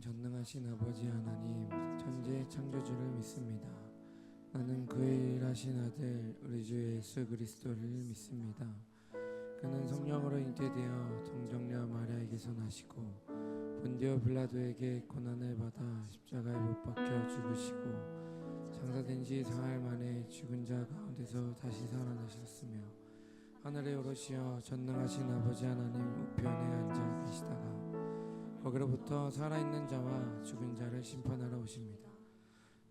전능하신 아버지 하나님, 천지의 창조주를 믿습니다. 나는 그의 일하신 아들 우리 주 예수 그리스도를 믿습니다. 그는 성령으로 잉태되어 정정녀 마리아에게서 나시고 본디오 빌라도에게 고난을 받아 십자가에 못 박혀 죽으시고 장사된 지 사흘 만에 죽은 자 가운데서 다시 살아나셨으며 하늘에 오르시어 전능하신 아버지 하나님 우편에 앉아 계시다가 거기로부터 살아있는 자와 죽은 자를 심판하러 오십니다.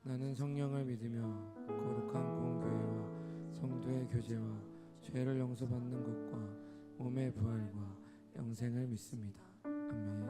나는 성령을 믿으며 거룩한 공교회와 성도의 교제와 죄를 용서받는 것과 몸의 부활과 영생을 믿습니다. 아멘.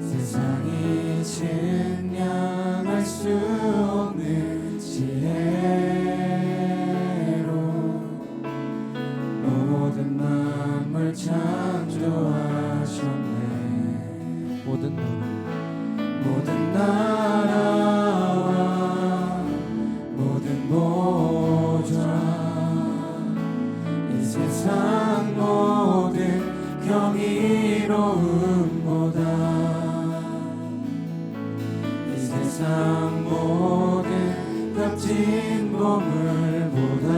세상이 증량할 수 없는 지혜로 모든 만물 창조하셨네. 모든 나라와 모든 보좌 이 세상 모든 경이로움보다 세상 모든 값진 보물보다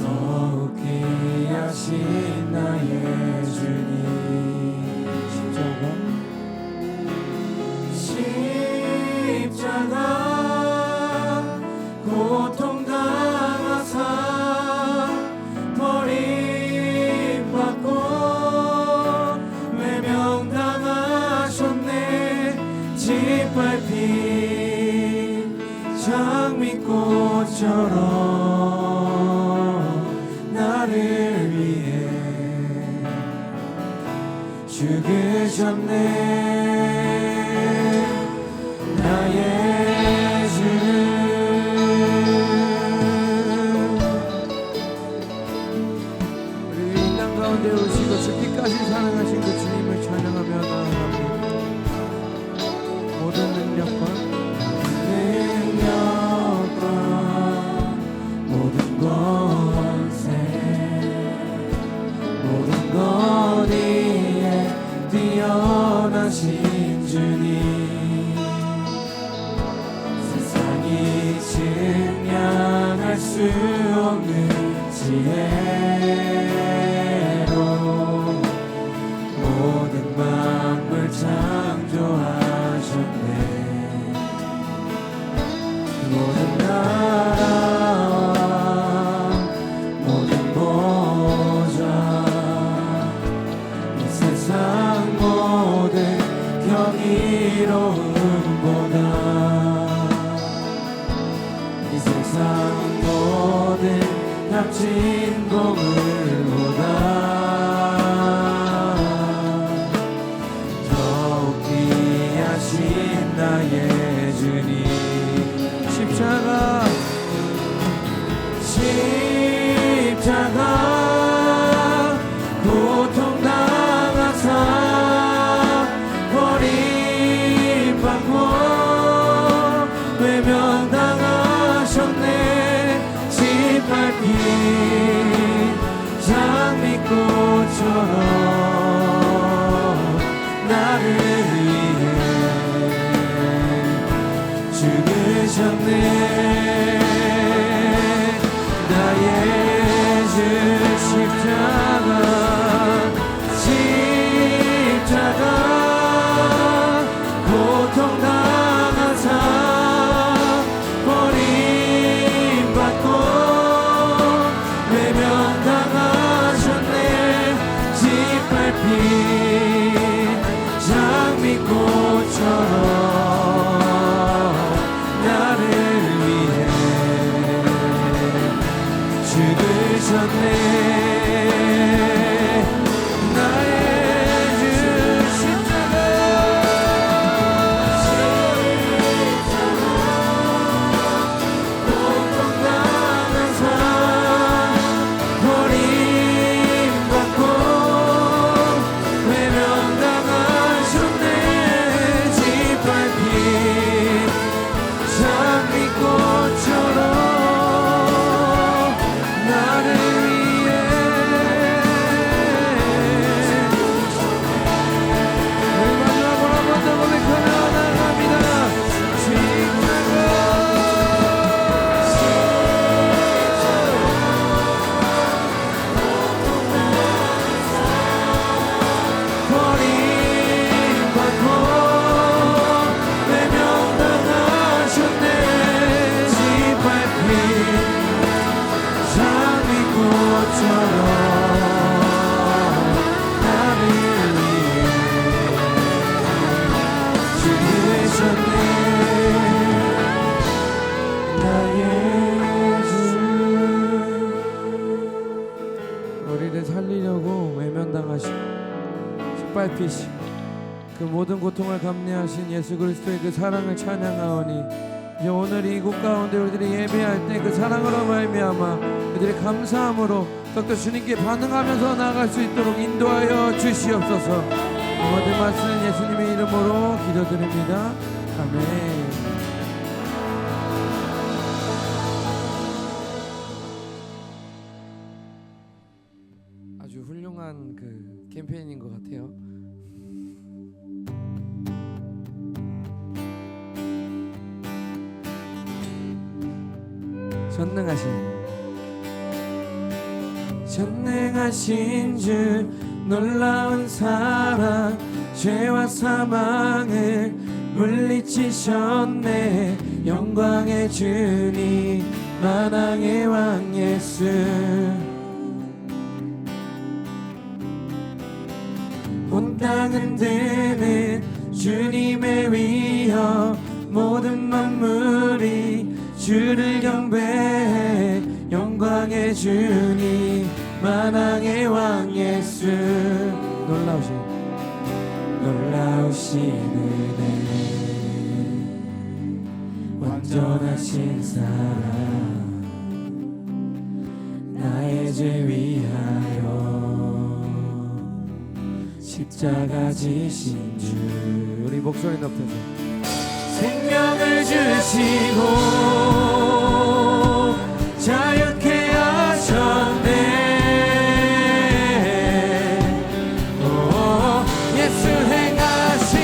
더욱 귀하신 나의 주님. 십자가 고통당하사 버림받고 짓밟힌 장미꽃처럼 나를 위해 죽으셨네. 나의 주 우리 이 땅 가운데 오시고 죽기까지 사랑하신 그 주님을 찬양하며 나아갑니다. 모든 능력과 모든 권세 모든 것 위에 뛰어나신 주님. 세상이 증량할 수 없는 지혜로 모든 만물 창조하셨네. 모든 나라와 모든 보좌 이 세상 모든 경이로움보다 이 세상 모든 값진 보물보다 더욱 귀하신 나의 주님. 십자가 고통당하사 버림받고 외면당하셨네. 짓밟힌 장미꽃처럼 나를 위해 죽으셨네. 나의 주 십자가 고통당하사 버림받고 외면당하셨네. 짓밟힌 장미꽃처럼 나를 위해 죽으셨네. 나의 주 십자가 고통당한 삶 버림받고 외면당하셨네. 짓밟힌 장미꽃처럼 나를 위해 마지막으로 한 번 더 고백하며 나갑니다. 버림받고 외면당하셨네. 짓밟힌 장미꽃처럼 나를 위해 죽으셨네. 나의 주 우리를 살리려고 외면당하신 짓밟히신 그 모든 고통을 감내하신 예수 그리스도의 그 사랑을 찬양하오니 이제 오늘 이곳 가운데 우리들이 예배할 때 그 사랑으로 말미암아 우리들의 감사함으로 더욱더 주님께 반응하면서 나아갈 수 있도록 인도하여 주시옵소서. 모든 말씀은 예수님의 이름으로 기도드립니다. 아멘. 아주 훌륭한 그 캠페인인 것 같아요. 전능하신 주 놀라운 사랑 죄와 사망을 물리치셨네. 영광의 주님 만왕의 왕 예수 온 땅 흔드는 주님의 위엄 모든 만물이 주를 경배해. 영광의 주님 만왕의 왕 예수 놀라우신 은혜 완전하신 사랑 나의 죄 위하여 십자가 지신 주. 우리 목소리 높여서 생명을 주시고 자유케 하셨네. 오, 예수 행하신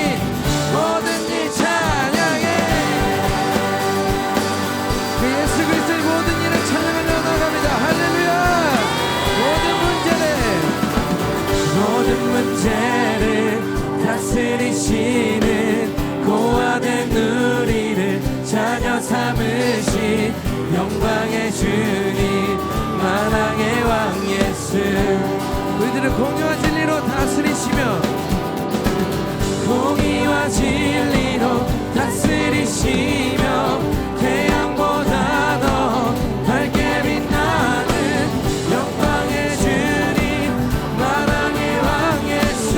모든 일 찬양해. 그 예수 그리스도의 모든 일을 찬양하며 나갑니다. 할렐루야. 모든 문제를 다스리시는 고아된 우리를 자녀 삼으신 영광의 주님 만왕의 왕 예수 우리들을 공의와 진리로 다스리시며 공의와 진리로 다스리시며 태양보다 더 밝게 빛나는 영광의 주님 만왕의 왕 예수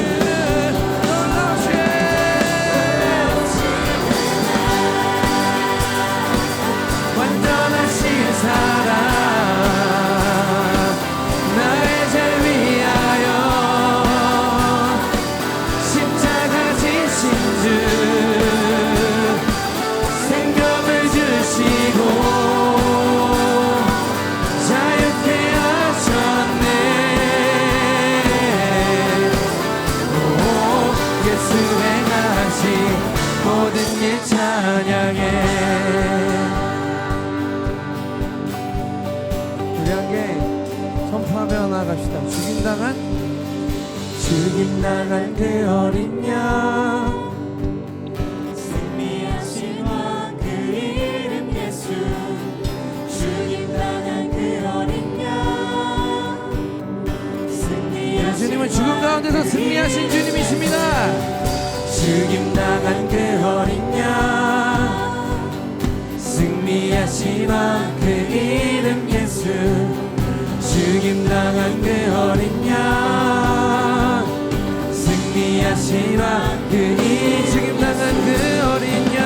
놀라우신 완전하신 사랑 나의 죄 위하여 십자가 지신 주 생명을 주시고 자유케 하셨네. 오, 예수 행하신 모든 일 찬양해. 우리 함께 선포하며 나갑시다. 죽임당한 그 어린 양 승리하신 왕 그 이름 예수 죽임당한 그 어린 양 승리하신 예수님은 죽음 가운데서 승리하신 주님이십니다. 죽임당한 그 어린 양 승리하신 왕 그 이름 예수 죽임당한 그 어린 양 승리하신 왕 그 이 죽임당한 그 어린 양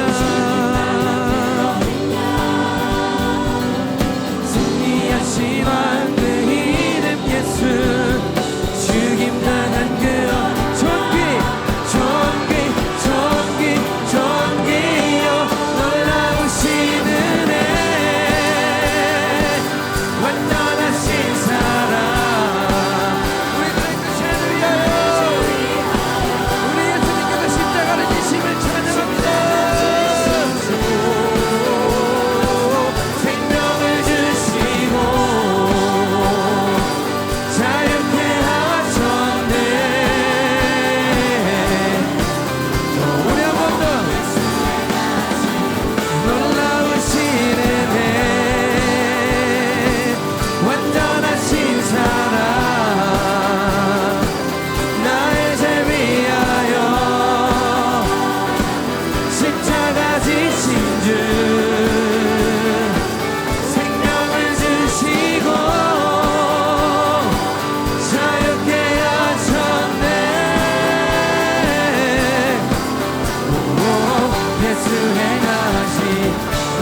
승리하신 왕 그 이름 예수 죽임당한 그 존귀여 놀라우신 은혜 완전하신 사랑 우리들의 끝을 위하여 우리 예수님께서 십자가를 지심을 찬양합니다. 생명을 주시고 자유케 하셨네. 우리 한 번 더 놀라우신 은혜 완전하신 사랑 나의 죄 위하여 십자가 지신 주 생명을 주시고 자유케 하셨네. 예수 행하신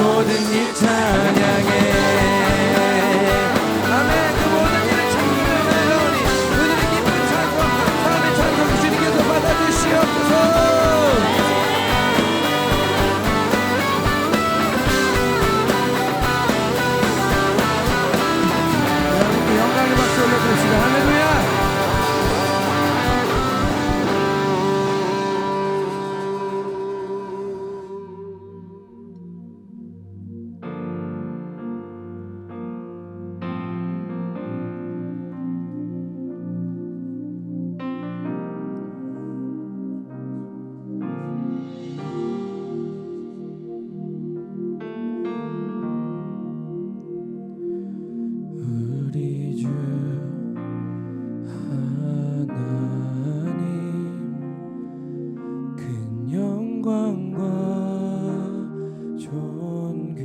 모든 일 찬양해. 아멘. 그 모든 일을 찬송하오니 그들의 기쁜 찬송 감사함의 찬송 주님께서 받아주시옵소서. 여러분께 영광의 박수 올려드립시다. 할렐루야. 우리 주 하나님 큰 영광과 존귀를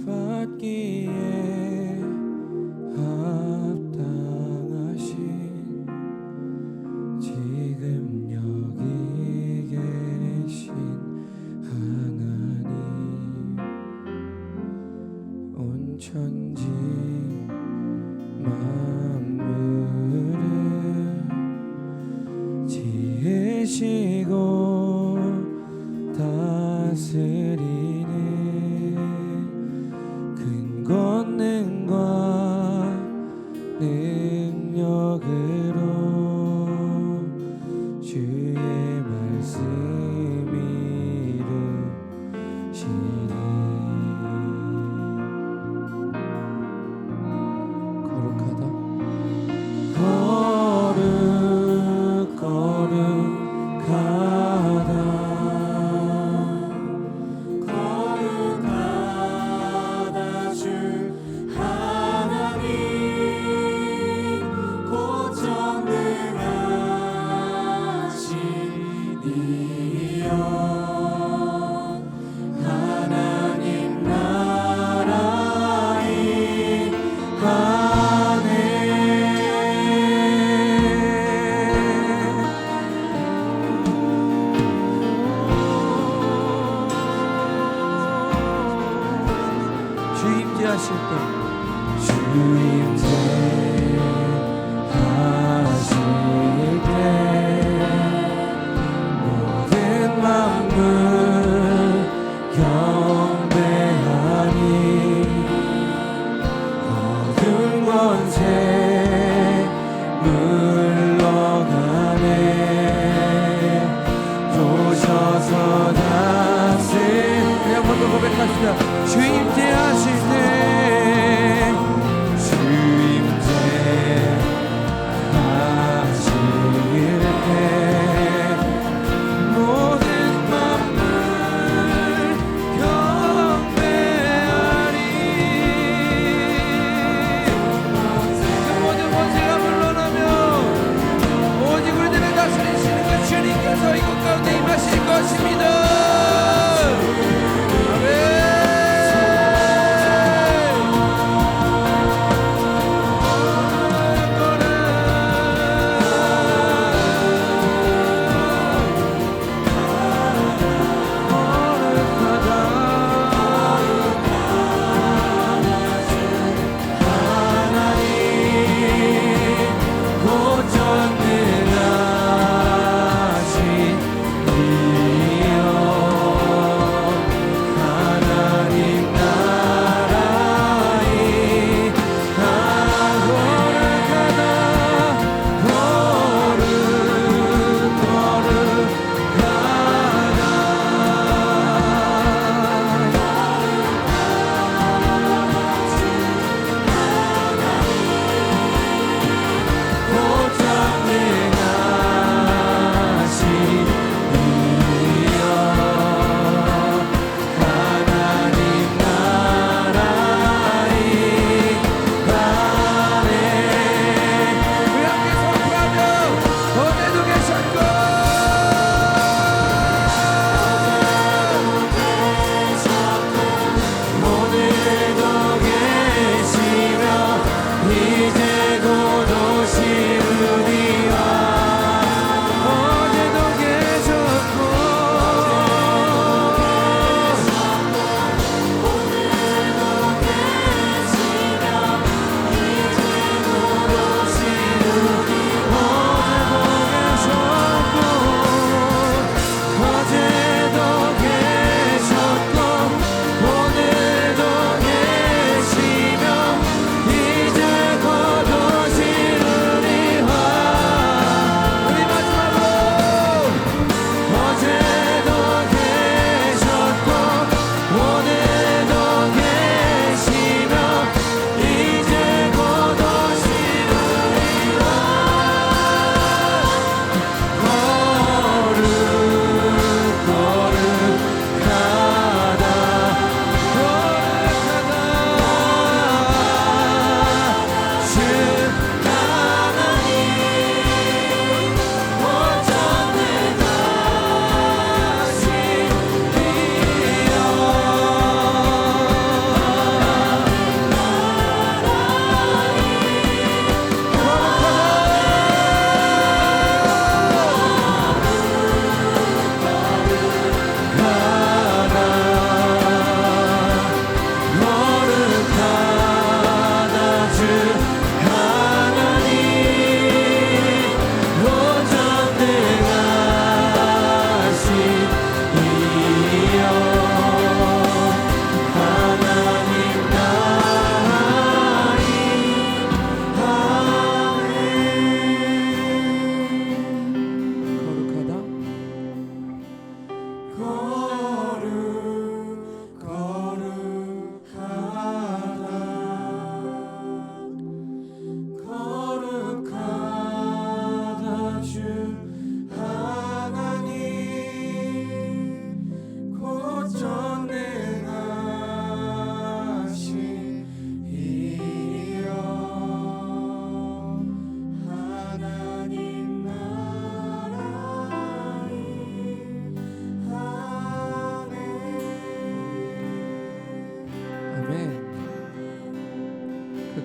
받기에 합당하신 지금 여기 계신 하나님 온 천지 만물을 지으시고 다스리는 큰 권능과 능력으로 주의 말씀 이루시니 거룩하다 주 하나님 곧 전능하신 이여 하나님 나라에 관해 주임제 하실 때 주임제 하실 때 모든 만물 경배하니 모든 권세 물러가네 도셔서 다스 우리 한 번 더 고백합시다. 주임제 하실 때 주임제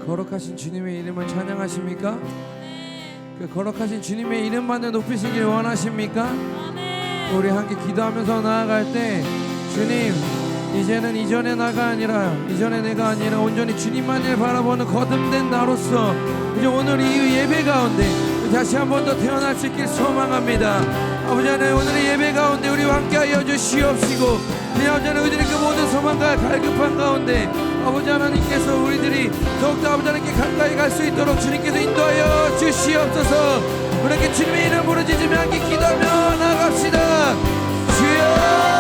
거룩하신 주님의 이름을 찬양하십니까? 그 거룩하신 주님의 이름만을 높이시길 원하십니까? 우리 함께 기도하면서 나아갈 때 주님, 이제는 이전의 나가 아니라 이전의 내가 아니라 온전히 주님만을 바라보는 거듭된 나로서 이제 오늘 이 예배 가운데 다시 한 번 더 태어날 수 있길 소망합니다. 아버지 하나님, 오늘의 예배 가운데 우리와 함께하여 주시옵시고, 아버지 하나님, 우리들의 그 모든 소망과 갈급한 가운데 아버지 하나님께서 우리들이 더욱더 아버지 하나님께 가까이 갈 수 있도록 주님께서 인도하여 주시옵소서. 우리에게 주님의 이름 부르짖으며 함께 기도하며 나갑시다. 주여,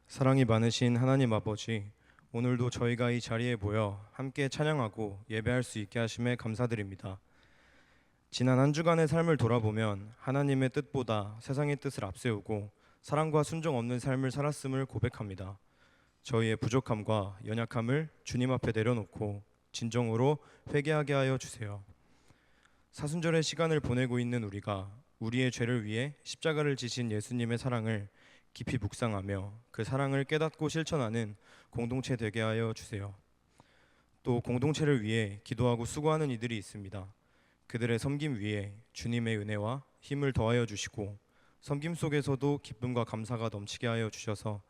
사랑이 많으신 하나님 아버지, 오늘도 저희가 이 자리에 모여 함께 찬양하고 예배할 수 있게 하심에 감사드립니다. 지난 한 주간의 삶을 돌아보면 하나님의 뜻보다 세상의 뜻을 앞세우고 사랑과 순종 없는 삶을 살았음을 고백합니다. 저희의 부족함과 연약함을 주님 앞에 내려놓고 진정으로 회개하게 하여 주세요. 사순절의 시간을 보내고 있는 우리가 우리의 죄를 위해 십자가를 지신 예수님의 사랑을 깊이 묵상하며 그 사랑을 깨닫고 실천하는 공동체 되게 하여 주세요. 또 공동체를 위해 기도하고 수고하는 이들이 있습니다. 그들의 섬김 위에 주님의 은혜와 힘을 더하여 주시고 섬김 속에서도 기쁨과 감사가 넘치게 하여 주셔서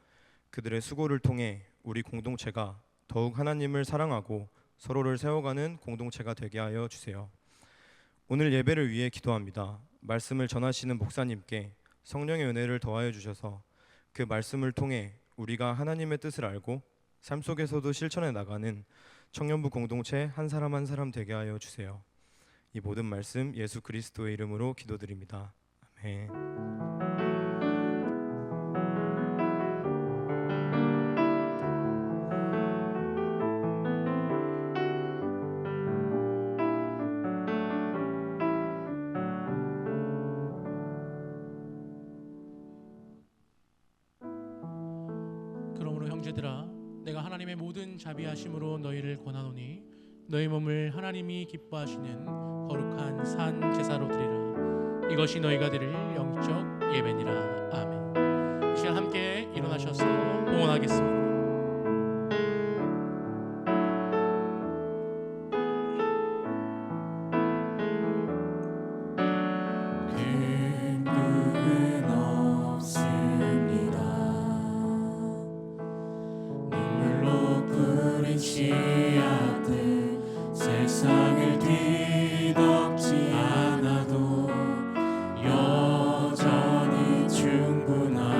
그들의 수고를 통해 우리 공동체가 더욱 하나님을 사랑하고 서로를 세워가는 공동체가 되게 하여 주세요. 오늘 예배를 위해 기도합니다. 말씀을 전하시는 목사님께 성령의 은혜를 더하여 주셔서 그 말씀을 통해 우리가 하나님의 뜻을 알고 삶 속에서도 실천해 나가는 청년부 공동체 한 사람 한 사람 되게 하여 주세요. 이 모든 말씀 예수 그리스도의 이름으로 기도드립니다. 아멘. 그러므로 형제들아, 내가 하나님의 모든 자비하심으로 너희를 권하노니 너희 몸을 하나님이 기뻐하시는 거룩한 산 제사로 드리라. 이것이 너희가 드릴 영적 예배니라. 아멘. 이 시간 함께 일어나셔서 봉헌하겠습니다. 세상을 뒤덮지 않아도 여전히 충분합니다.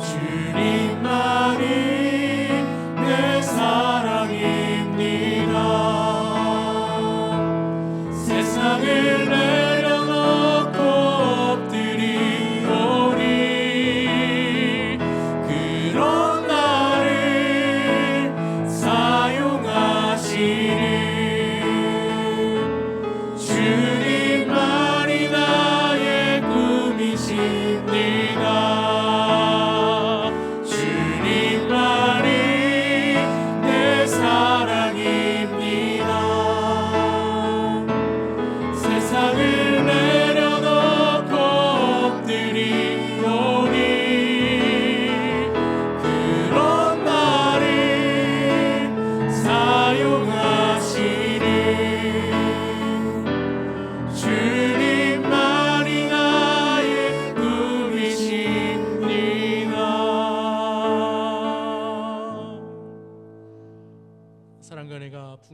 주님만이 내 사랑입니다. 세상을 내려놓고 엎드리오니 그런 나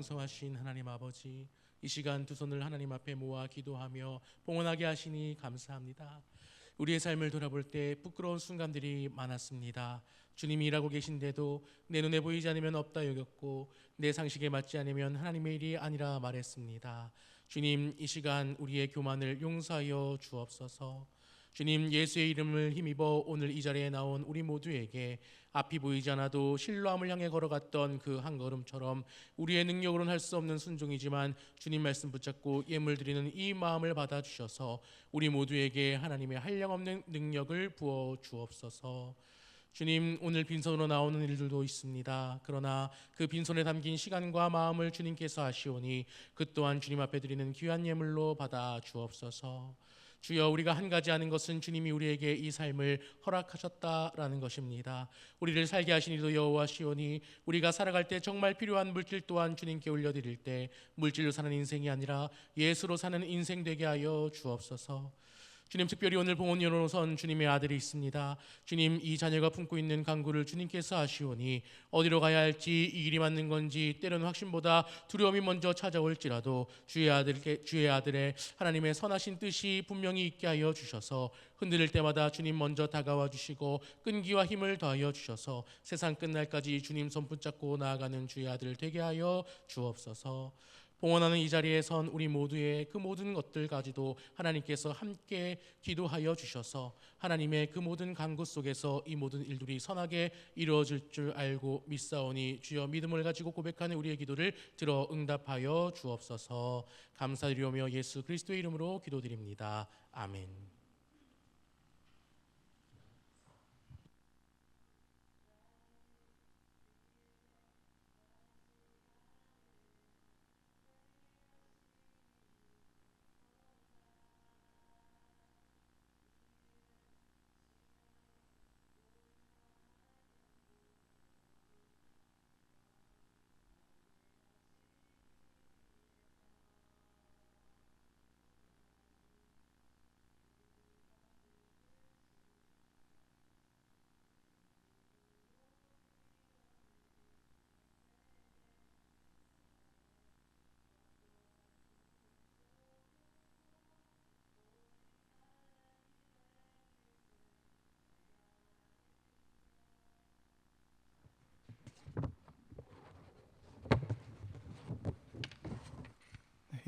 풍성하신 하나님 아버지, 이 시간 두 손을 하나님 앞에 모아 기도하며 봉헌하게 하시니 감사합니다. 우리의 삶을 돌아볼 때 부끄러운 순간들이 많았습니다. 주님이 일하고 계신데도 내 눈에 보이지 않으면 없다 여겼고 내 상식에 맞지 않으면 하나님의 일이 아니라 말했습니다. 주님, 이 시간 우리의 교만을 용서하여 주옵소서. 주님, 예수의 이름을 힘입어 오늘 이 자리에 나온 우리 모두에게 앞이 보이지 않아도 신뢰함을 향해 걸어갔던 그 한 걸음처럼 우리의 능력으로는 할 수 없는 순종이지만 주님 말씀 붙잡고 예물 드리는 이 마음을 받아주셔서 우리 모두에게 하나님의 한량없는 능력을 부어 주옵소서. 주님, 오늘 빈손으로 나오는 일들도 있습니다. 그러나 그 빈손에 담긴 시간과 마음을 주님께서 아시오니 그 또한 주님 앞에 드리는 귀한 예물로 받아 주옵소서. 주여, 우리가 한 가지 아는 것은 주님이 우리에게 이 삶을 허락하셨다라는 것입니다. 우리를 살게 하신 이도 여호와시오니 우리가 살아갈 때 정말 필요한 물질 또한 주님께 올려드릴 때 물질로 사는 인생이 아니라 예수로 사는 인생 되게 하여 주옵소서. 주님, 특별히 오늘 봉헌위원으로 선 주님의 아들이 있습니다. 주님, 이 자녀가 품고 있는 간구를 주님께서 아시오니 어디로 가야 할지, 이 길이 맞는 건지 때로는 확신보다 두려움이 먼저 찾아올지라도 주의 아들의 하나님의 선하신 뜻이 분명히 있게 하여 주셔서 흔들릴 때마다 주님 먼저 다가와 주시고 끈기와 힘을 더하여 주셔서 세상 끝날까지 주님 손 붙잡고 나아가는 주의 아들 되게 하여 주옵소서. 봉헌하는 이 자리에 선 우리 모두의 그 모든 것들까지도 하나님께서 함께 기도하여 주셔서 하나님의 그 모든 간구 속에서 이 모든 일들이 선하게 이루어질 줄 알고 믿사오니 주여, 믿음을 가지고 고백하는 우리의 기도를 들어 응답하여 주옵소서. 감사드리오며 예수 그리스도의 이름으로 기도드립니다. 아멘.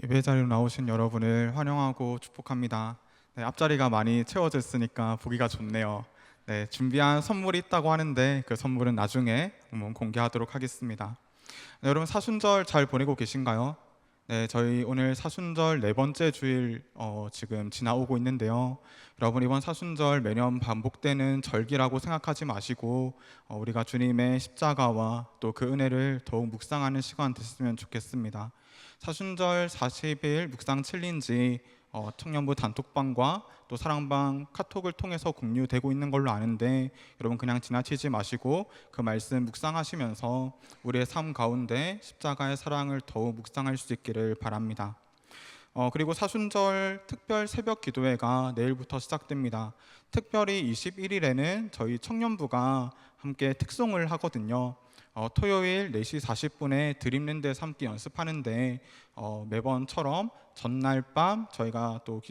예배 자리로 나오신 여러분을 환영하고 축복합니다. 네, 앞자리가 많이 채워졌으니까 보기가 좋네요. 네, 준비한 선물이 있다고 하는데 그 선물은 나중에 공개하도록 하겠습니다. 네, 여러분, 사순절 잘 보내고 계신가요? 네, 저희 오늘 사순절 네 번째 주일 지금 지나오고 있는데요. 여러분, 이번 사순절 매년 반복되는 절기라고 생각하지 마시고 우리가 주님의 십자가와 또 그 은혜를 더욱 묵상하는 시간 됐으면 좋겠습니다. 사순절 40일 묵상 챌린지 청년부 단톡방과 또 사랑방 카톡을 통해서 공유되고 있는 걸로 아는데, 여러분 그냥 지나치지 마시고 그 말씀 묵상하시면서 우리의 삶 가운데 십자가의 사랑을 더욱 묵상할 수 있기를 바랍니다. 그리고 사순절 특별 새벽 기도회가 내일부터 시작됩니다. 특별히 21일에는 저희 청년부가 함께 특송을 하거든요. 토요일 4시 40분에 드림랜드에서 함께 연습하는데 매번처럼 전날 밤 저희가 또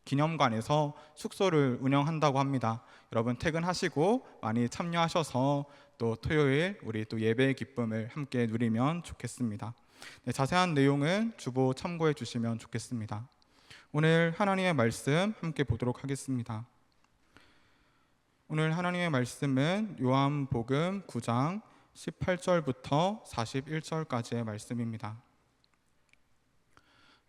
기념관에서 숙소를 운영한다고 합니다. 여러분 퇴근하시고 많이 참여하셔서 또 토요일 우리 또 예배의 기쁨을 함께 누리면 좋겠습니다. 네, 자세한 내용은 주보 참고해 주시면 좋겠습니다. 오늘 하나님의 말씀 함께 보도록 하겠습니다. 오늘 하나님의 말씀은 요한복음 9장 18절부터 41절까지의 말씀입니다.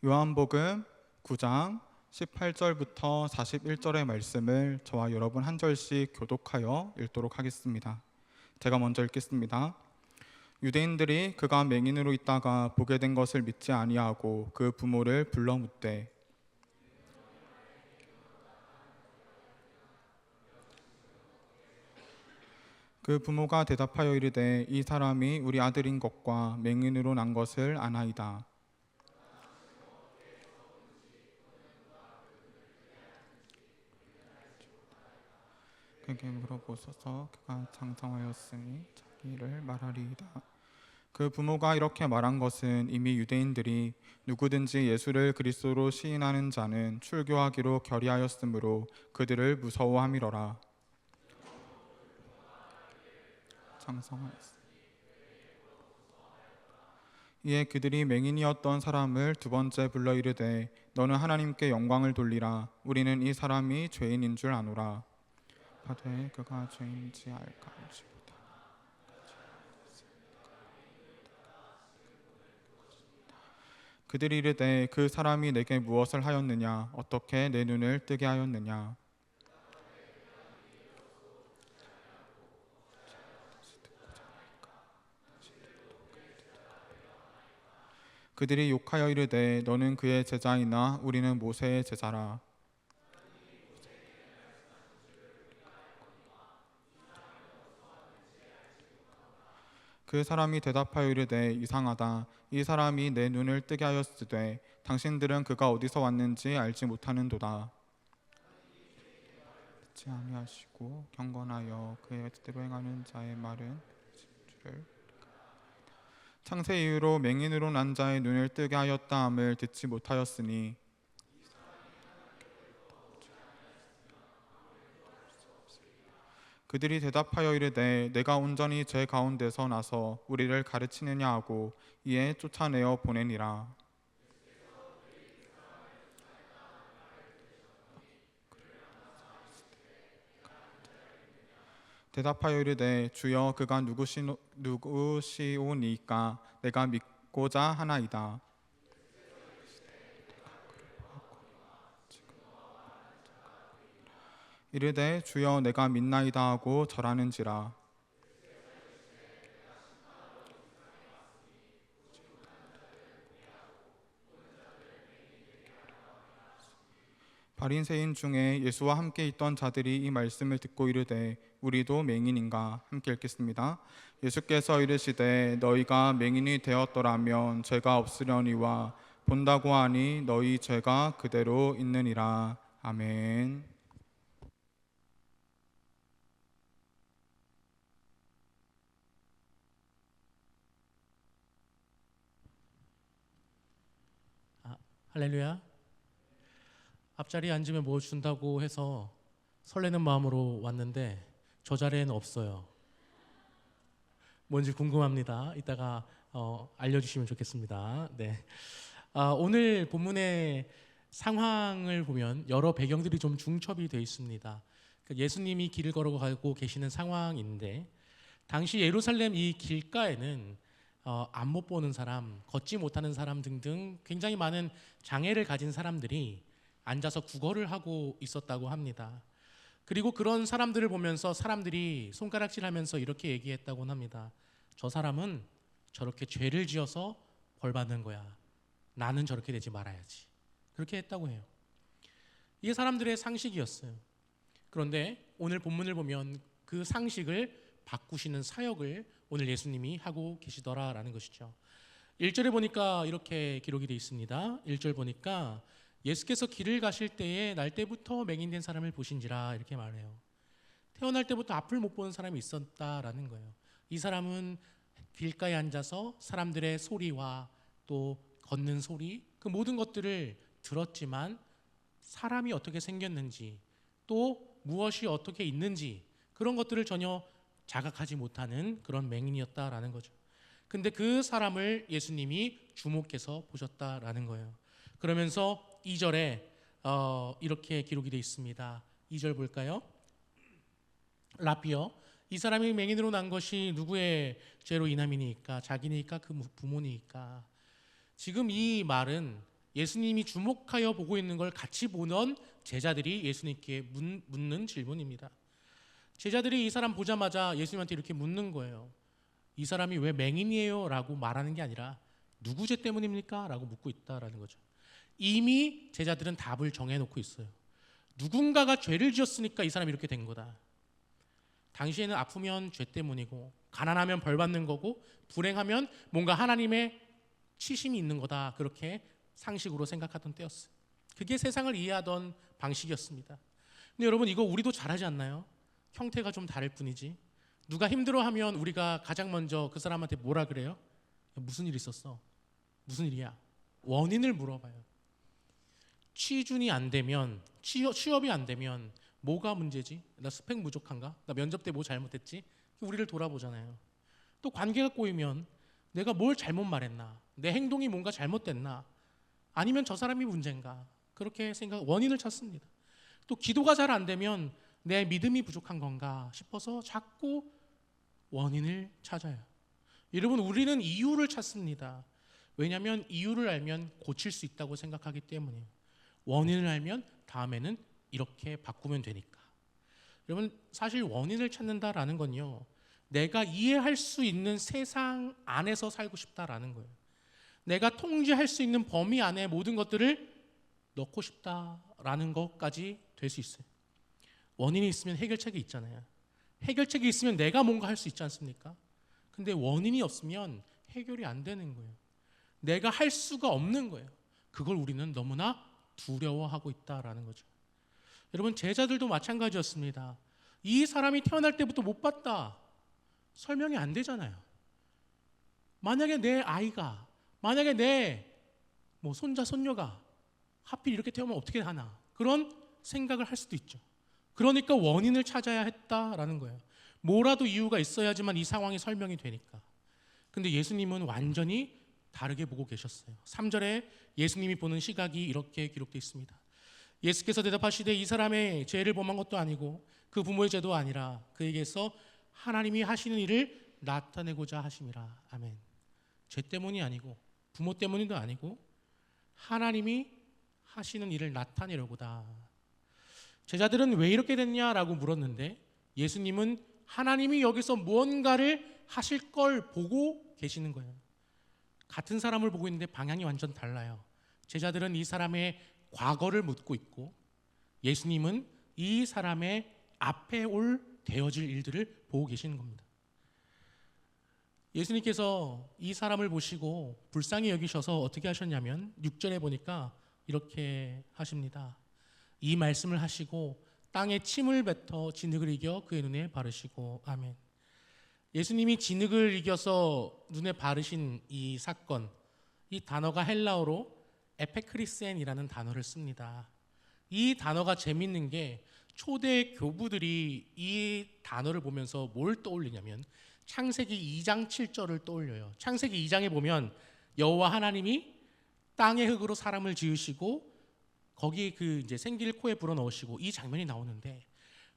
요한복음 9장 18절부터 41절의 말씀을 저와 여러분 한 절씩 교독하여 읽도록 하겠습니다. 제가 먼저 읽겠습니다. 유대인들이 그가 맹인으로 있다가 보게 된 것을 믿지 아니하고 그 부모를 불러 묻되 그 부모가 대답하여 이르되 이 사람이 우리 아들인 것과 맹인으로 난 것을 아나이다. 그에게 물어보소서. 그가 장성하였으니 자기를 말하리이다. 그 부모가 이렇게 말한 것은 이미 유대인들이 누구든지 예수를 그리스도로 시인하는 자는 출교하기로 결의하였으므로 그들을 무서워함이로라. 장성하였습니다. 이에 그들이 맹인이었던 사람을 두 번째 불러 이르되 너는 하나님께 영광을 돌리라. 우리는 이 사람이 죄인인 줄 아노라. 하되 그가 죄인인지 알까 하지보다 그들이 이르되 그 사람이 내게 무엇을 하였느냐? 어떻게 내 눈을 뜨게 하였느냐? 그들이 욕하여 이르되 너는 그의 제자이나 우리는 모세의 제자라. 그 사람이 대답하여 이르되 이상하다. 이 사람이 내 눈을 뜨게 하였으되 당신들은 그가 어디서 왔는지 알지 못하는도다. 듣지 아니하시고 경건하여 그의 뜻대로 행하는 자의 말은 주를 창세 이후로 맹인으로 난 자의 눈을 뜨게 하였다 함을 듣지 못하였으니 그들이 대답하여 이르되 내가 온전히 죄 가운데서 나서 우리를 가르치느냐 하고 이에 쫓아내어 보내니라. 대답하여 이르되 주여 그가 누구시오니까 내가 믿고자 하나이다. 이르되 주여 내가 믿나이다 하고 절하는지라. 바리새인 중에 예수와 함께 있던 자들이 이 말씀을 듣고 이르되 우리도 맹인인가? 함께 읽겠습니다. 예수께서 이르시되 너희가 맹인이 되었더라면 죄가 없으려니와 본다고 하니 너희 죄가 그대로 있느니라. 아멘. 할렐루야. 앞자리에 앉으면 뭐 준다고 해서 설레는 마음으로 왔는데 저 자리에는 없어요. 뭔지 궁금합니다. 이따가 알려주시면 좋겠습니다. 네. 오늘 본문의 상황을 보면 여러 배경들이 좀 중첩이 되어 있습니다. 예수님이 길을 걸어가고 계시는 상황인데 당시 예루살렘 이 길가에는 안 못 보는 사람, 걷지 못하는 사람 등등 굉장히 많은 장애를 가진 사람들이 앉아서 구걸을 하고 있었다고 합니다. 그리고 그런 사람들을 보면서 사람들이 손가락질하면서 이렇게 얘기했다고 합니다. 저 사람은 저렇게 죄를 지어서 벌 받는 거야. 나는 저렇게 되지 말아야지. 그렇게 했다고 해요. 이게 사람들의 상식이었어요. 그런데 오늘 본문을 보면 그 상식을 바꾸시는 사역을 오늘 예수님이 하고 계시더라라는 것이죠. 1절에 보니까 이렇게 기록이 되어 있습니다. 1절 보니까 예수께서 길을 가실 때에 날 때부터 맹인된 사람을 보신지라 이렇게 말해요. 태어날 때부터 앞을 못 보는 사람이 있었다라는 거예요. 이 사람은 길가에 앉아서 사람들의 소리와 또 걷는 소리 그 모든 것들을 들었지만 사람이 어떻게 생겼는지 또 무엇이 어떻게 있는지 그런 것들을 전혀 자각하지 못하는 그런 맹인이었다라는 거죠. 근데 그 사람을 예수님이 주목해서 보셨다라는 거예요. 그러면서 2절에 이렇게 기록이 되어 있습니다. 2절 볼까요? 라피어 이 사람이 맹인으로 난 것이 누구의 죄로 인함이니까 자기니까 그 부모니까. 지금 이 말은 예수님이 주목하여 보고 있는 걸 같이 보던 제자들이 예수님께 묻는 질문입니다. 제자들이 이 사람 보자마자 예수님한테 이렇게 묻는 거예요. 이 사람이 왜 맹인이에요? 라고 말하는 게 아니라 누구 죄 때문입니까? 라고 묻고 있다라는 거죠. 이미 제자들은 답을 정해놓고 있어요. 누군가가 죄를 지었으니까 이 사람이 이렇게 된 거다. 당시에는 아프면 죄 때문이고 가난하면 벌 받는 거고 불행하면 뭔가 하나님의 치심이 있는 거다. 그렇게 상식으로 생각하던 때였어요. 그게 세상을 이해하던 방식이었습니다. 근데 여러분 이거 우리도 잘하지 않나요? 형태가 좀 다를 뿐이지. 누가 힘들어하면 우리가 가장 먼저 그 사람한테 뭐라 그래요? 무슨 일 있었어? 무슨 일이야? 원인을 물어봐요. 취준이 안 되면, 취업이 안 되면 뭐가 문제지? 나 스펙 부족한가? 나 면접 때 뭐 잘못했지? 우리를 돌아보잖아요. 또 관계가 꼬이면 내가 뭘 잘못 말했나? 내 행동이 뭔가 잘못됐나? 아니면 저 사람이 문제인가? 그렇게 원인을 찾습니다. 또 기도가 잘 안 되면 내 믿음이 부족한 건가 싶어서 자꾸 원인을 찾아요. 여러분, 우리는 이유를 찾습니다. 왜냐하면 이유를 알면 고칠 수 있다고 생각하기 때문이에요. 원인을 알면 다음에는 이렇게 바꾸면 되니까. 여러분, 사실 원인을 찾는다라는 건요, 내가 이해할 수 있는 세상 안에서 살고 싶다라는 거예요. 내가 통제할 수 있는 범위 안에 모든 것들을 넣고 싶다라는 것까지 될 수 있어요. 원인이 있으면 해결책이 있잖아요. 해결책이 있으면 내가 뭔가 할 수 있지 않습니까? 근데 원인이 없으면 해결이 안 되는 거예요. 내가 할 수가 없는 거예요. 그걸 우리는 너무나 두려워하고 있다라는 거죠. 여러분, 제자들도 마찬가지였습니다. 이 사람이 태어날 때부터 못 봤다. 설명이 안 되잖아요. 만약에 내 아이가, 만약에 내 손자, 손녀가 하필 이렇게 태우면 어떻게 하나, 그런 생각을 할 수도 있죠. 그러니까 원인을 찾아야 했다라는 거예요. 뭐라도 이유가 있어야지만 이 상황이 설명이 되니까. 근데 예수님은 완전히 다르게 보고 계셨어요. 3절에 예수님이 보는 시각이 이렇게 기록되어 있습니다. 예수께서 대답하시되 이 사람의 죄를 범한 것도 아니고 그 부모의 죄도 아니라 그에게서 하나님이 하시는 일을 나타내고자 하심이라. 아멘. 죄 때문이 아니고 부모 때문도 아니고 하나님이 하시는 일을 나타내려고다. 제자들은 왜 이렇게 됐냐라고 물었는데 예수님은 하나님이 여기서 무언가를 하실 걸 보고 계시는 거예요. 같은 사람을 보고 있는데 방향이 완전 달라요. 제자들은 이 사람의 과거를 묻고 있고 예수님은 이 사람의 앞에 되어질 일들을 보고 계시는 겁니다. 예수님께서 이 사람을 보시고 불쌍히 여기셔서 어떻게 하셨냐면 6절에 보니까 이렇게 하십니다. 이 말씀을 하시고 땅에 침을 뱉어 진흙을 이겨 그의 눈에 바르시고. 아멘. 예수님이 진흙을 이겨서 눈에 바르신 이 사건, 이 단어가 헬라어로 에페크리센이라는 단어를 씁니다. 이 단어가 재밌는 게 초대 교부들이 이 단어를 보면서 뭘 떠올리냐면 창세기 2장 7절을 떠올려요. 창세기 2장에 보면 여호와 하나님이 땅의 흙으로 사람을 지으시고 거기에 이제 생기를 코에 불어넣으시고 이 장면이 나오는데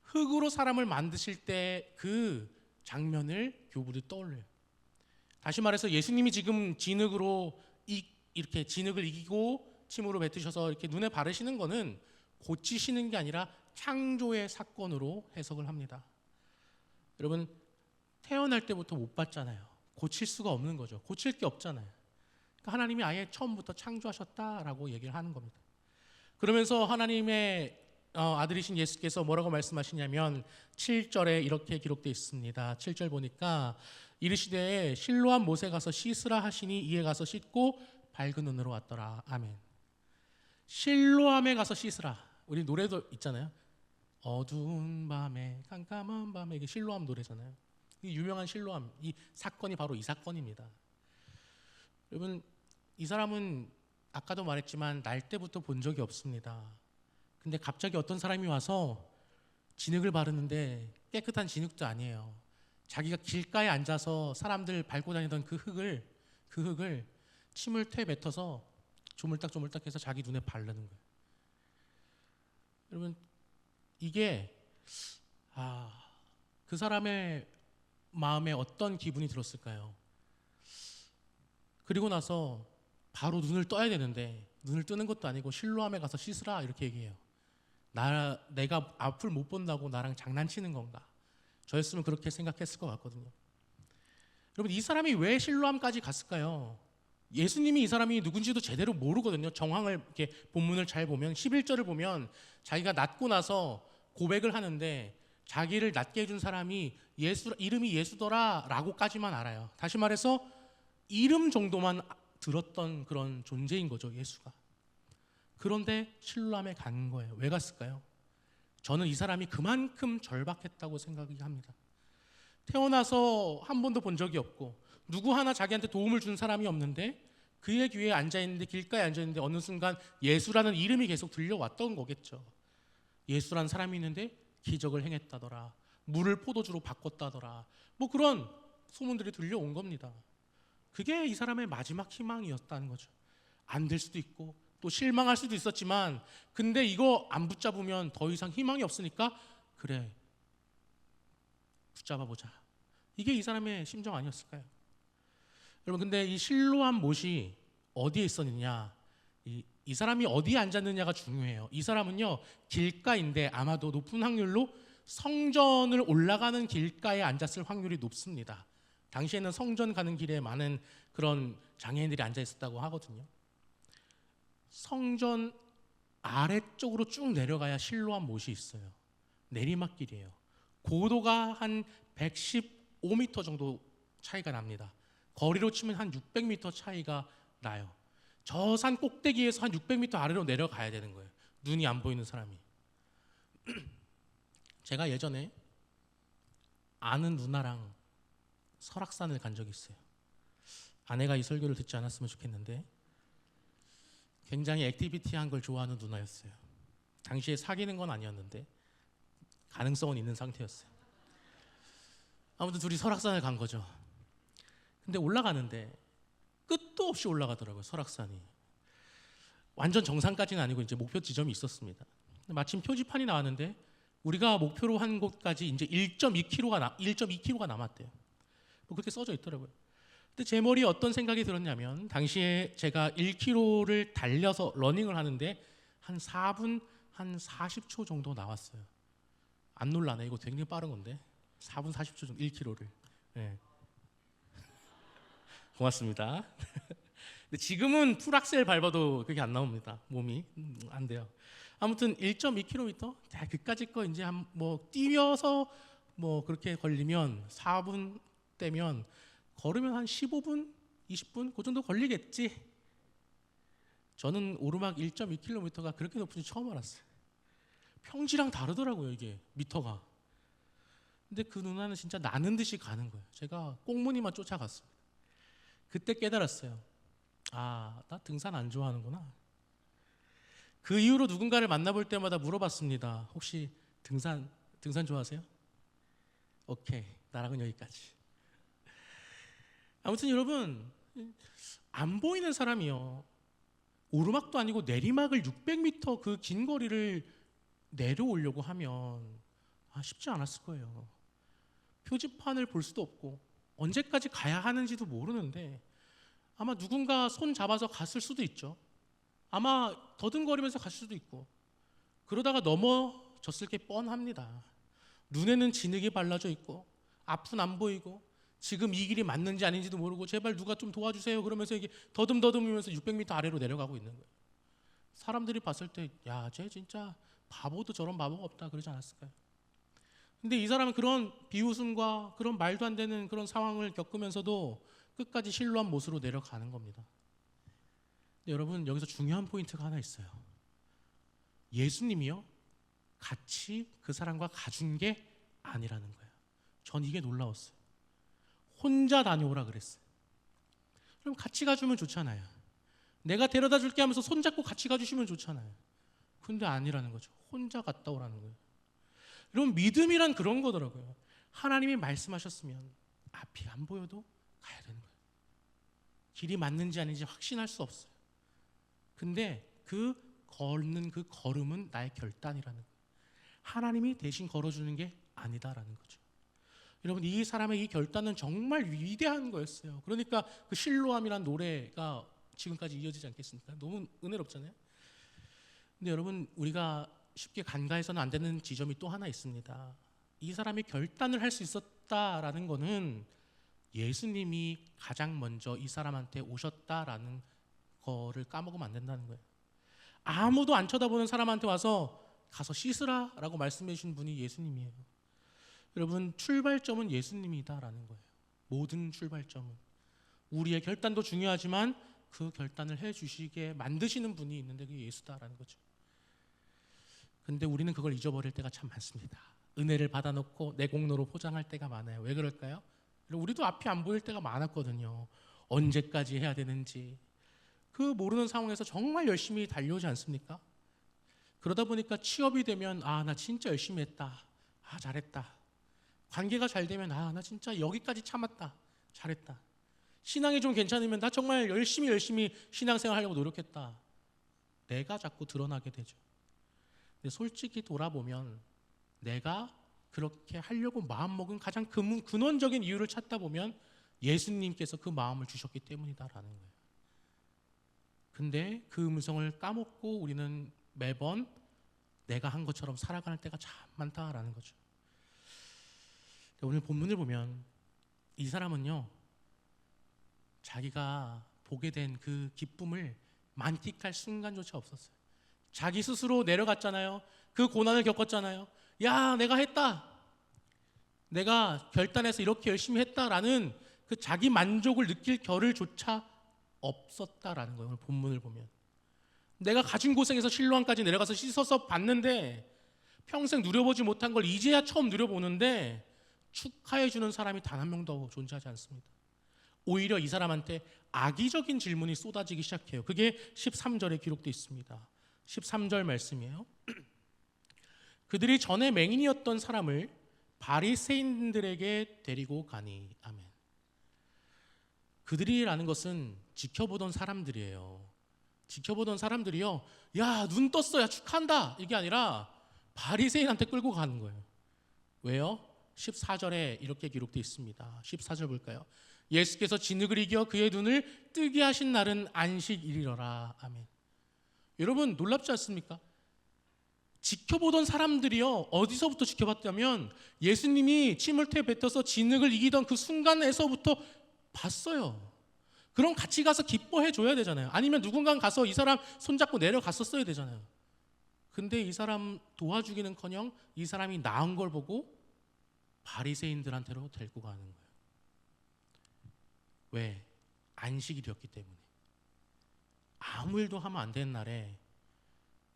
흙으로 사람을 만드실 때 그 장면을 교부들이 떠올려요. 다시 말해서 예수님이 지금 진흙으로 이렇게 진흙을 이기고 침으로 뱉으셔서 이렇게 눈에 바르시는 거는 고치시는 게 아니라 창조의 사건으로 해석을 합니다. 여러분, 태어날 때부터 못 봤잖아요. 고칠 수가 없는 거죠. 고칠 게 없잖아요. 그러니까 하나님이 아예 처음부터 창조하셨다라고 얘기를 하는 겁니다. 그러면서 하나님의 아들이신 예수께서 뭐라고 말씀하시냐면 7절에 이렇게 기록되어 있습니다. 7절 보니까 이르시되 실로암 못에 가서 씻으라 하시니 이에 가서 씻고 밝은 눈으로 왔더라. 아멘. 실로암에 가서 씻으라. 우리 노래도 있잖아요. 어두운 밤에 깜깜한 밤에, 이게 실로암 노래잖아요. 이 유명한 실로암, 이 사건이 바로 이 사건입니다. 여러분, 이 사람은 아까도 말했지만 날 때부터 본 적이 없습니다. 근데 갑자기 어떤 사람이 와서 진흙을 바르는데 깨끗한 진흙도 아니에요. 자기가 길가에 앉아서 사람들 밟고 다니던 그 흙을 침을 퇴 뱉어서 조물딱조물딱 해서 자기 눈에 바르는 거예요. 여러분, 이게 그 사람의 마음에 어떤 기분이 들었을까요? 그리고 나서 바로 눈을 떠야 되는데 눈을 뜨는 것도 아니고 실로암에 가서 씻으라 이렇게 얘기해요. 내가 앞을 못 본다고 나랑 장난치는 건가? 저였으면 그렇게 생각했을 것 같거든요. 여러분, 이 사람이 왜 실로암까지 갔을까요? 예수님이 이 사람이 누군지도 제대로 모르거든요. 정황을 이렇게 본문을 잘 보면 11절을 보면 자기가 낫고 나서 고백을 하는데 자기를 낫게 해준 사람이 이름이 예수더라라고까지만 알아요. 다시 말해서 이름 정도만 들었던 그런 존재인 거죠, 예수가. 그런데 실로암에 간 거예요. 왜 갔을까요? 저는 이 사람이 그만큼 절박했다고 생각합니다. 태어나서 한 번도 본 적이 없고 누구 하나 자기한테 도움을 준 사람이 없는데 그의 귀에 앉아있는데, 길가에 앉아있는데 어느 순간 예수라는 이름이 계속 들려왔던 거겠죠. 예수라는 사람이 있는데 기적을 행했다더라, 물을 포도주로 바꿨다더라, 뭐 그런 소문들이 들려온 겁니다. 그게 이 사람의 마지막 희망이었다는 거죠. 안 될 수도 있고 또 실망할 수도 있었지만, 근데 이거 안 붙잡으면 더 이상 희망이 없으니까 그래, 붙잡아보자. 이게 이 사람의 심정 아니었을까요? 여러분, 근데 이 실로암 못이 어디에 있었느냐, 이 사람이 어디에 앉았느냐가 중요해요. 이 사람은요, 길가인데 아마도 높은 확률로 성전을 올라가는 길가에 앉았을 확률이 높습니다. 당시에는 성전 가는 길에 많은 그런 장애인들이 앉아 있었다고 하거든요. 성전 아래쪽으로 쭉 내려가야 실로암 못이 있어요. 내리막길이에요. 고도가 한 115m 정도 차이가 납니다. 거리로 치면 한 600m 차이가 나요. 저 산 꼭대기에서 한 600m 아래로 내려가야 되는 거예요. 눈이 안 보이는 사람이. 제가 예전에 아는 누나랑 설악산을 간 적이 있어요. 아내가 이 설교를 듣지 않았으면 좋겠는데, 굉장히 액티비티한 걸 좋아하는 누나였어요. 당시에 사귀는 건 아니었는데 가능성은 있는 상태였어요. 아무튼 둘이 설악산을 간 거죠. 근데 올라가는데 끝도 없이 올라가더라고요. 설악산이 완전 정상까지는 아니고 이제 목표 지점이 있었습니다. 마침 표지판이 나왔는데 우리가 목표로 한 곳까지 이제 1.2km가 남았대요. 뭐 그렇게 써져 있더라고요. 근데 제 머리에 어떤 생각이 들었냐면, 당시에 제가 1km를 달려서 러닝을 하는데 한 4분 한 40초 정도 나왔어요. 안 놀라네, 이거 굉장히 빠른 건데 4분 40초 정도 1km를. 네. 고맙습니다. 근데 지금은 풀악셀 밟아도 그게 안 나옵니다. 몸이 안 돼요. 아무튼 1.2km 그까짓 거 이제 한 뭐 뛰어서 뭐 그렇게 걸리면 4분 되면 걸으면 한 15분, 20분 그 정도 걸리겠지. 저는 오르막 1.2km가 그렇게 높은지 처음 알았어요. 평지랑 다르더라고요, 이게 미터가. 근데 그 누나는 진짜 나는 듯이 가는 거예요. 제가 꽁무니만 쫓아갔습니다. 그때 깨달았어요. 아, 나 등산 안 좋아하는구나. 그 이후로 누군가를 만나볼 때마다 물어봤습니다. 혹시 등산 좋아하세요? 오케이, 나랑은 여기까지. 아무튼 여러분, 안 보이는 사람이요, 오르막도 아니고 내리막을 600m 그 긴 거리를 내려오려고 하면 쉽지 않았을 거예요. 표지판을 볼 수도 없고 언제까지 가야 하는지도 모르는데 아마 누군가 손 잡아서 갔을 수도 있죠. 아마 더듬거리면서 갔을 수도 있고, 그러다가 넘어졌을 게 뻔합니다. 눈에는 진흙이 발라져 있고 앞은 안 보이고 지금 이 길이 맞는지 아닌지도 모르고 제발 누가 좀 도와주세요 그러면서 이게 더듬더듬이면서 600m 아래로 내려가고 있는 거예요. 사람들이 봤을 때 야, 쟤 진짜 바보도 저런 바보가 없다 그러지 않았을까요? 근데 이 사람은 그런 비웃음과 그런 말도 안 되는 그런 상황을 겪으면서도 끝까지 실로암 못으로 내려가는 겁니다. 근데 여러분, 여기서 중요한 포인트가 하나 있어요. 예수님이요, 같이 그 사람과 가준 게 아니라는 거예요. 전 이게 놀라웠어요. 혼자 다녀오라 그랬어요. 그럼 같이 가주면 좋잖아요. 내가 데려다 줄게 하면서 손잡고 같이 가주시면 좋잖아요. 근데 아니라는 거죠. 혼자 갔다 오라는 거예요. 여러분, 믿음이란 그런 거더라고요. 하나님이 말씀하셨으면 앞이 안 보여도 가야 되는 거예요. 길이 맞는지 아닌지 확신할 수 없어요. 근데 그 걷는 그 걸음은 나의 결단이라는 거예요. 하나님이 대신 걸어주는 게 아니다라는 거죠. 여러분, 이 사람의 이 결단은 정말 위대한 거였어요. 그러니까 그 실로암이라는 노래가 지금까지 이어지지 않겠습니까? 너무 은혜롭잖아요. 근데 여러분, 우리가 쉽게 간과해서는 안 되는 지점이 또 하나 있습니다. 이 사람이 결단을 할 수 있었다라는 거는 예수님이 가장 먼저 이 사람한테 오셨다라는 거를 까먹으면 안 된다는 거예요. 아무도 안 쳐다보는 사람한테 와서 가서 씻으라라고 말씀해 주신 분이 예수님이에요. 여러분, 출발점은 예수님이다라는 거예요. 모든 출발점은. 우리의 결단도 중요하지만 그 결단을 해주시게 만드시는 분이 있는데 그게 예수다라는 거죠. 근데 우리는 그걸 잊어버릴 때가 참 많습니다. 은혜를 받아놓고 내 공로로 포장할 때가 많아요. 왜 그럴까요? 우리도 앞이 안 보일 때가 많았거든요. 언제까지 해야 되는지. 그 모르는 상황에서 정말 열심히 달려오지 않습니까? 그러다 보니까 취업이 되면 나 진짜 열심히 했다. 잘했다. 관계가 잘 되면 나 진짜 여기까지 참았다. 잘했다. 신앙이 좀 괜찮으면 나 정말 열심히 신앙생활 하려고 노력했다. 내가 자꾸 드러나게 되죠. 근데 솔직히 돌아보면 내가 그렇게 하려고 마음먹은 가장 근원적인 이유를 찾다 보면 예수님께서 그 마음을 주셨기 때문이다라는 거예요. 근데 그 음성을 까먹고 우리는 매번 내가 한 것처럼 살아가는 때가 참 많다라는 거죠. 오늘 본문을 보면 이 사람은요, 자기가 보게 된 그 기쁨을 만끽할 순간조차 없었어요. 자기 스스로 내려갔잖아요. 그 고난을 겪었잖아요. 야, 내가 했다. 내가 결단해서 이렇게 열심히 했다라는 그 자기 만족을 느낄 겨를조차 없었다라는 거예요. 오늘 본문을 보면 내가 가진 고생에서 실로암까지 내려가서 씻어서 봤는데 평생 누려보지 못한 걸 이제야 처음 누려보는데 축하해 주는 사람이 단 한 명도 존재하지 않습니다. 오히려 이 사람한테 악의적인 질문이 쏟아지기 시작해요. 그게 13절에 기록되어 있습니다. 13절 말씀이에요. 그들이 전에 맹인이었던 사람을 바리새인들에게 데리고 가니. 아멘. 그들이라는 것은 지켜보던 사람들이에요. 지켜보던 사람들이요, 야, 눈 떴어, 야, 축하한다, 이게 아니라 바리새인한테 끌고 가는 거예요. 왜요? 14절에 이렇게 기록되어 있습니다. 14절 볼까요? 예수께서 진흙을 이겨 그의 눈을 뜨게 하신 날은 안식일이더라. 아멘. 여러분, 놀랍지 않습니까? 지켜보던 사람들이요, 어디서부터 지켜봤다면 예수님이 침을 뱉어서 진흙을 이기던 그 순간에서부터 봤어요. 그럼 같이 가서 기뻐해 줘야 되잖아요. 아니면 누군가 가서 이 사람 손잡고 내려갔었어야 되잖아요. 근데 이 사람 도와주기는커녕 이 사람이 나은 걸 보고 바리새인들한테로 데리고 가는 거예요. 왜? 안식일이었기 때문에. 아무 일도 하면 안 되는 날에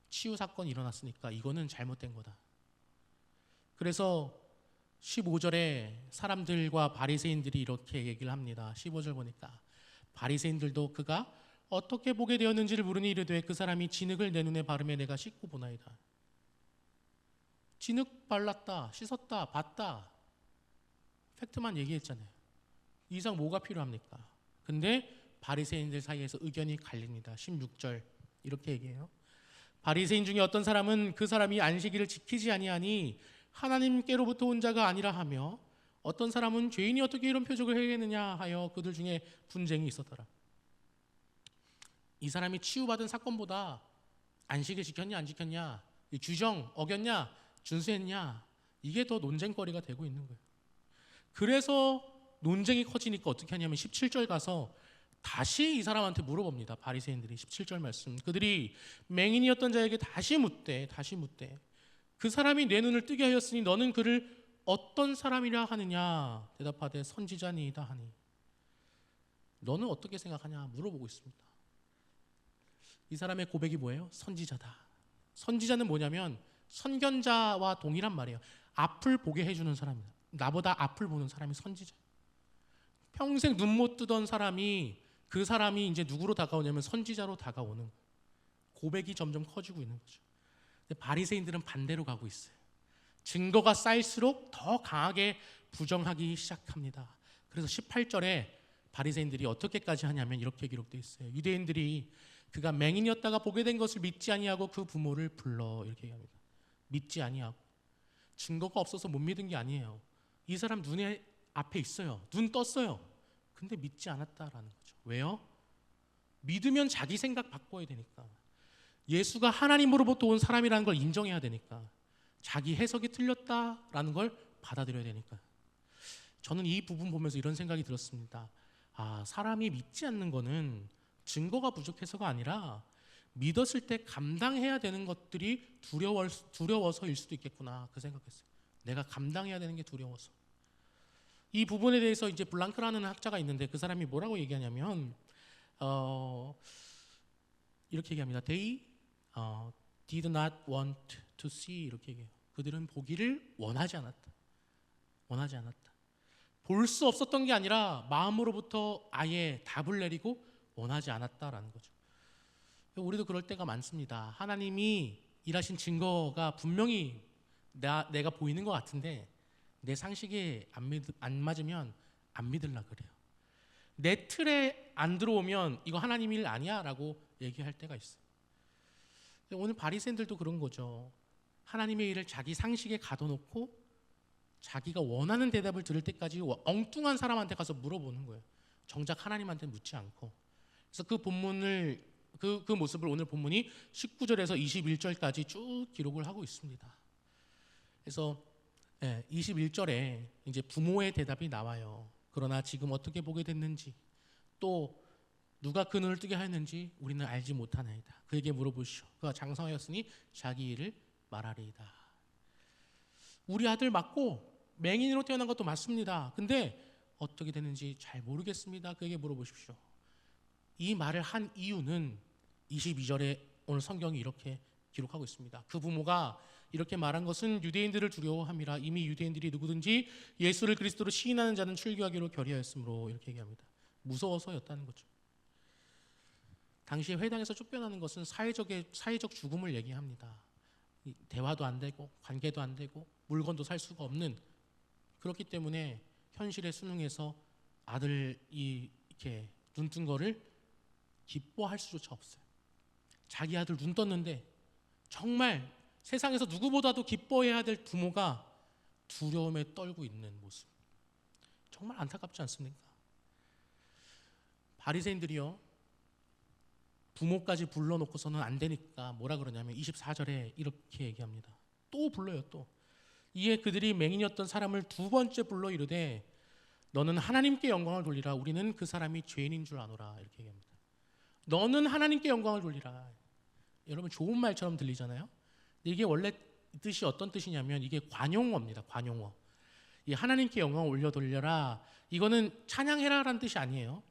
치유 사건이 일어났으니까 이거는 잘못된 거다. 그래서 15절에 사람들과 바리새인들이 이렇게 얘기를 합니다. 15절 보니까 바리새인들도 그가 어떻게 보게 되었는지를 물으니 이르되 그 사람이 진흙을 내 눈에 바르매 내가 씻고 보나이다. 진흙 발랐다, 씻었다, 봤다. 팩트만 얘기했잖아요. 이 이상 뭐가 필요합니까? 근데 바리새인들 사이에서 의견이 갈립니다. 16절 이렇게 얘기해요. 바리새인 중에 어떤 사람은 그 사람이 안식일을 지키지 아니하니 하나님께로부터 온 자가 아니라 하며, 어떤 사람은 죄인이 어떻게 이런 표적을 해야겠느냐 하여 그들 중에 분쟁이 있었더라. 이 사람이 치유받은 사건보다 안식일 지켰냐 안 지켰냐, 이 규정 어겼냐 준수했냐, 이게 더 논쟁거리가 되고 있는 거예요. 그래서 논쟁이 커지니까 어떻게 하냐면 17절 가서 다시 이 사람한테 물어봅니다. 바리새인들이 17절 말씀. 그들이 맹인이었던 자에게 다시 묻되 그 사람이 내 눈을 뜨게 하였으니 너는 그를 어떤 사람이라 하느냐? 대답하되 선지자니이다 하니. 너는 어떻게 생각하냐? 물어보고 있습니다. 이 사람의 고백이 뭐예요? 선지자다. 선지자는 뭐냐면 선견자와 동일한 말이에요. 앞을 보게 해주는 사람이다. 나보다 앞을 보는 사람이 선지자. 평생 눈 못 뜨던 사람이, 그 사람이 이제 누구로 다가오냐면 선지자로 다가오는 거예요. 고백이 점점 커지고 있는 거죠. 근데 바리새인들은 반대로 가고 있어요. 증거가 쌓일수록 더 강하게 부정하기 시작합니다. 그래서 18절에 바리새인들이 어떻게까지 하냐면 이렇게 기록되어 있어요. 유대인들이 그가 맹인이었다가 보게 된 것을 믿지 아니하고 그 부모를 불러, 이렇게 얘기합니다. 믿지 아니하고. 증거가 없어서 못 믿은 게 아니에요. 이 사람 눈에 앞에 있어요. 눈 떴어요. 근데 믿지 않았다라는 거죠. 왜요? 믿으면 자기 생각 바꿔야 되니까. 예수가 하나님으로부터 온 사람이라는 걸 인정해야 되니까. 자기 해석이 틀렸다라는 걸 받아들여야 되니까. 저는 이 부분 보면서 이런 생각이 들었습니다. 사람이 믿지 않는 거는 증거가 부족해서가 아니라 믿었을 때 감당해야 되는 것들이 두려워서일 수도 있겠구나, 그 생각했어요. 내가 감당해야 되는 게 두려워서. 이 부분에 대해서 이제 블랑크라는 학자가 있는데 그 사람이 뭐라고 얘기하냐면 이렇게 얘기합니다. They did not want to see, 이렇게 얘기해요. 그들은 보기를 원하지 않았다. 볼 수 없었던 게 아니라 마음으로부터 아예 답을 내리고 원하지 않았다라는 거죠. 우리도 그럴 때가 많습니다. 하나님이 일하신 증거가 분명히 내가 보이는 것 같은데 내 상식에 안 맞으면 안 믿으려 그래요. 내 틀에 안 들어오면 이거 하나님 일 아니야 라고 얘기할 때가 있어요. 오늘 바리새인들도 그런 거죠. 하나님의 일을 자기 상식에 가둬놓고 자기가 원하는 대답을 들을 때까지 엉뚱한 사람한테 가서 물어보는 거예요. 정작 하나님한테 묻지 않고. 그래서 그 모습을 오늘 본문이 19절에서 21절까지 쭉 기록을 하고 있습니다. 그래서 21절에 이제 부모의 대답이 나와요. 그러나 지금 어떻게 보게 됐는지 또 누가 그 눈을 뜨게 하였는지 우리는 알지 못하나이다. 그에게 물어보시오. 그가 장성하였으니 자기 일을 말하리이다. 우리 아들 맞고 맹인으로 태어난 것도 맞습니다. 근데 어떻게 됐는지 잘 모르겠습니다. 그에게 물어보십시오. 이 말을 한 이유는 22절에 오늘 성경이 이렇게 기록하고 있습니다. 그 부모가 이렇게 말한 것은 유대인들을 두려워함이라. 이미 유대인들이 누구든지 예수를 그리스도로 시인하는 자는 출교하기로 결의하였으므로 이렇게 얘기합니다. 무서워서였다는 거죠. 당시에 회당에서 쫓겨나는 것은 사회적 죽음을 얘기합니다. 대화도 안 되고 관계도 안 되고 물건도 살 수가 없는, 그렇기 때문에 현실에 순응해서 아들이 이렇게 눈 뜬 거를 기뻐할 수조차 없어요. 자기 아들 눈 떴는데 정말 세상에서 누구보다도 기뻐해야 될 부모가 두려움에 떨고 있는 모습, 정말 안타깝지 않습니까? 바리새인들이요, 부모까지 불러놓고서는 안 되니까 뭐라 그러냐면 24절에 이렇게 얘기합니다. 또 불러요. 또 이에 그들이 맹인이었던 사람을 두 번째 불러 이르되 너는 하나님께 영광을 돌리라. 우리는 그 사람이 죄인인 줄 아노라. 이렇게 얘기합니다. 너는 하나님께 영광을 돌리라. 여러분 좋은 말처럼 들리잖아요. 근데 이게 원래 뜻이 어떤 뜻이냐면 이게 관용어입니다. 관용어. 이 하나님께 영광을 올려 돌려라, 이거는 찬양해라라는 뜻이 아니에요.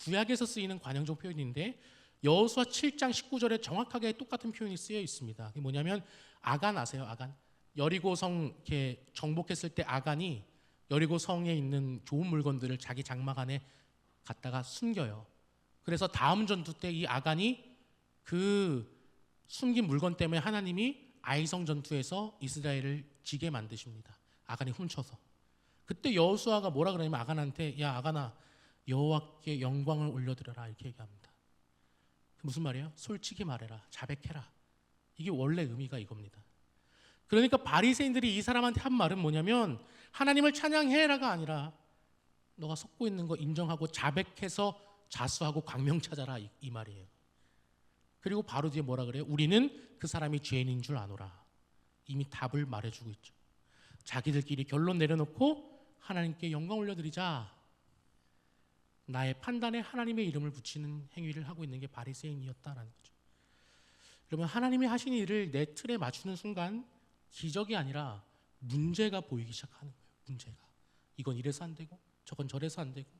구약에서 쓰이는 관용적 표현인데 여호수아 7장 19절에 정확하게 똑같은 표현이 쓰여 있습니다. 그게 뭐냐면 아간 아세요? 아간. 여리고성 이렇게 정복했을 때 아간이 여리고성에 있는 좋은 물건들을 자기 장막 안에 갖다가 숨겨요. 그래서 다음 전투 때 이 아간이 그 숨긴 물건 때문에 하나님이 아이성 전투에서 이스라엘을 지게 만드십니다. 아간이 훔쳐서. 그때 여호수아가 뭐라 그러냐면 아간한테, 야 아간아, 여호와께 영광을 올려드려라, 이렇게 얘기합니다. 무슨 말이에요? 솔직히 말해라, 자백해라. 이게 원래 의미가 이겁니다. 그러니까 바리새인들이 이 사람한테 한 말은 뭐냐면 하나님을 찬양해라가 아니라 너가 속고 있는 거 인정하고 자백해서 자수하고 광명 찾아라, 이 말이에요. 그리고 바로 뒤에 뭐라 그래요? 우리는 그 사람이 죄인인 줄 아노라. 이미 답을 말해주고 있죠. 자기들끼리 결론 내려놓고 하나님께 영광 올려드리자, 나의 판단에 하나님의 이름을 붙이는 행위를 하고 있는 게 바리새인이었다라는 거죠. 여러분, 하나님이 하신 일을 내 틀에 맞추는 순간 기적이 아니라 문제가 보이기 시작하는 거예요. 문제가. 이건 이래서 안 되고 저건 저래서 안 되고.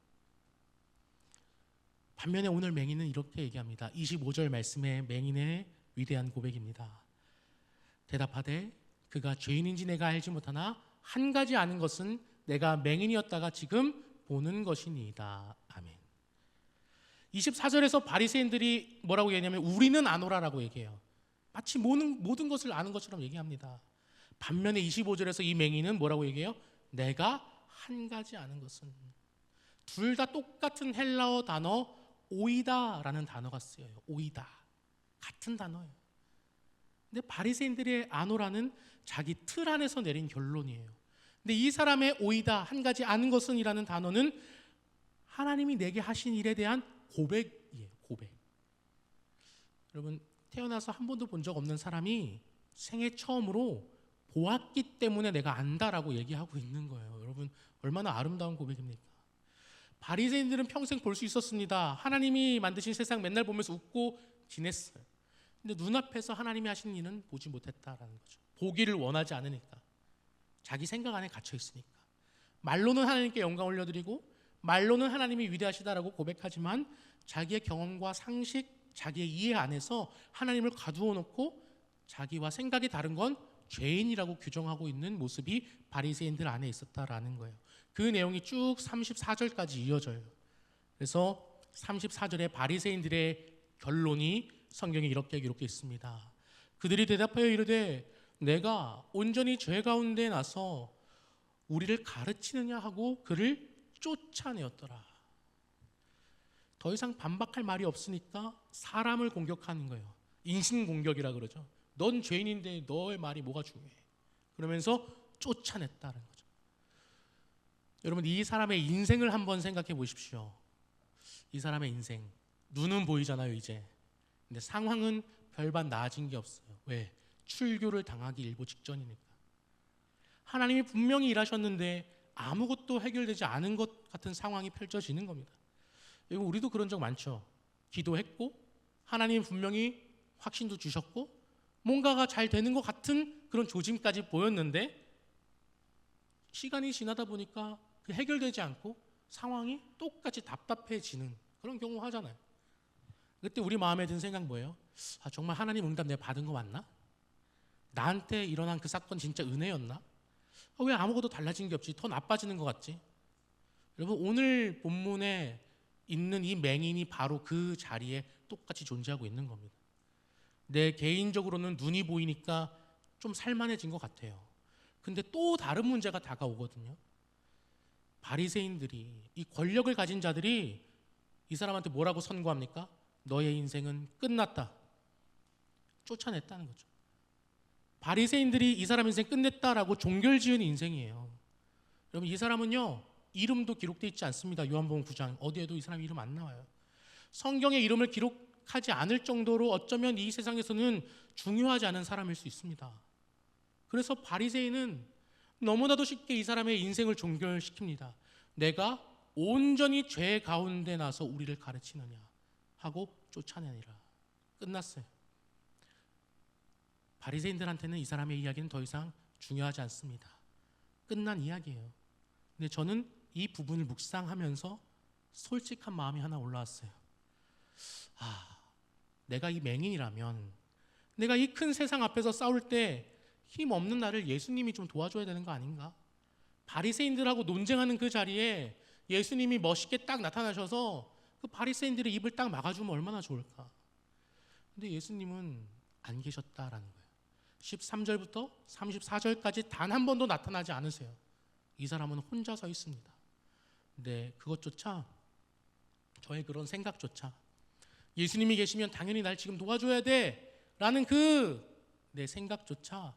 반면에 오늘 맹인은 이렇게 얘기합니다. 25절 말씀에 맹인의 위대한 고백입니다. 대답하되 그가 죄인인지 내가 알지 못하나 한 가지 아는 것은 내가 맹인이었다가 지금 보는 것이니이다. 아멘. 24절에서 바리새인들이 뭐라고 얘기하냐면 우리는 아노라라고 얘기해요. 마치 모든 것을 아는 것처럼 얘기합니다. 반면에 25절에서 이 맹인은 뭐라고 얘기해요? 내가 한 가지 아는 것은. 둘 다 똑같은 헬라어 단어 오이다라는 단어가 쓰여요. 오이다. 같은 단어예요. 근데 바리새인들의 아노라는 자기 틀 안에서 내린 결론이에요. 근데 이 사람의 오이다, 한 가지 아는 것은 이라는 단어는 하나님이 내게 하신 일에 대한 고백이에요. 고백. 여러분, 태어나서 한 번도 본 적 없는 사람이 생애 처음으로 보았기 때문에 내가 안다라고 얘기하고 있는 거예요. 여러분, 얼마나 아름다운 고백입니까? 바리새인들은 평생 볼 수 있었습니다. 하나님이 만드신 세상 맨날 보면서 웃고 지냈어요. 근데 눈앞에서 하나님이 하신 일은 보지 못했다라는 거죠. 보기를 원하지 않으니까. 자기 생각 안에 갇혀 있으니까. 말로는 하나님께 영광 올려드리고 말로는 하나님이 위대하시다라고 고백하지만 자기의 경험과 상식, 자기의 이해 안에서 하나님을 가두어 놓고 자기와 생각이 다른 건 죄인이라고 규정하고 있는 모습이 바리새인들 안에 있었다라는 거예요. 그 내용이 쭉 34절까지 이어져요. 그래서 34절에 바리새인들의 결론이 성경에 이렇게 기록되어 있습니다. 그들이 대답하여 이르되 내가 온전히 죄 가운데 나서 우리를 가르치느냐 하고 그를 쫓아내었더라. 더 이상 반박할 말이 없으니까 사람을 공격하는 거예요. 인신공격이라 그러죠. 넌 죄인인데 너의 말이 뭐가 중요해. 그러면서 쫓아냈다는 거죠. 여러분, 이 사람의 인생을 한번 생각해 보십시오. 이 사람의 인생, 눈은 보이잖아요 이제. 근데 상황은 별반 나아진 게 없어요. 왜? 출교를 당하기 일보 직전이니까. 하나님이 분명히 일하셨는데 아무것도 해결되지 않은 것 같은 상황이 펼쳐지는 겁니다. 여러분, 우리도 그런 적 많죠. 기도했고 하나님 분명히 확신도 주셨고 뭔가가 잘 되는 것 같은 그런 조짐까지 보였는데 시간이 지나다 보니까 그 해결되지 않고 상황이 똑같이 답답해지는 그런 경우 하잖아요. 그때 우리 마음에 든 생각 뭐예요? 아, 정말 하나님 응답 내가 받은 거 맞나? 나한테 일어난 그 사건 진짜 은혜였나? 왜 아무것도 달라진 게 없지? 더 나빠지는 것 같지? 여러분, 오늘 본문에 있는 이 맹인이 바로 그 자리에 똑같이 존재하고 있는 겁니다. 내 개인적으로는 눈이 보이니까 좀 살만해진 것 같아요. 근데 또 다른 문제가 다가오거든요. 바리새인들이, 이 권력을 가진 자들이 이 사람한테 뭐라고 선고합니까? 너의 인생은 끝났다. 쫓아냈다는 거죠. 바리새인들이 이 사람 인생 끝냈다라고 종결지은 인생이에요. 여러분, 이 사람은요 이름도 기록되어 있지 않습니다. 요한복음 9장 어디에도 이 사람 이름 안 나와요. 성경에 이름을 기록하지 않을 정도로 어쩌면 이 세상에서는 중요하지 않은 사람일 수 있습니다. 그래서 바리새인은 너무나도 쉽게 이 사람의 인생을 종결시킵니다. 내가 온전히 죄 가운데 나서 우리를 가르치느냐 하고 쫓아내니라. 끝났어요. 바리새인들한테는 이 사람의 이야기는 더 이상 중요하지 않습니다. 끝난 이야기예요. 근데 저는 이 부분을 묵상하면서 솔직한 마음이 하나 올라왔어요. 아, 내가 이 맹인이라면, 내가 이 큰 세상 앞에서 싸울 때 힘 없는 나를 예수님이 좀 도와줘야 되는 거 아닌가? 바리새인들하고 논쟁하는 그 자리에 예수님이 멋있게 딱 나타나셔서 그 바리새인들의 입을 딱 막아주면 얼마나 좋을까? 근데 예수님은 안 계셨다라는 거예요. 13절부터 34절까지 단 한 번도 나타나지 않으세요. 이 사람은 혼자 서 있습니다. 근데 그것조차, 저의 그런 생각조차, 예수님이 계시면 당연히 날 지금 도와줘야 돼 라는 그 내 생각조차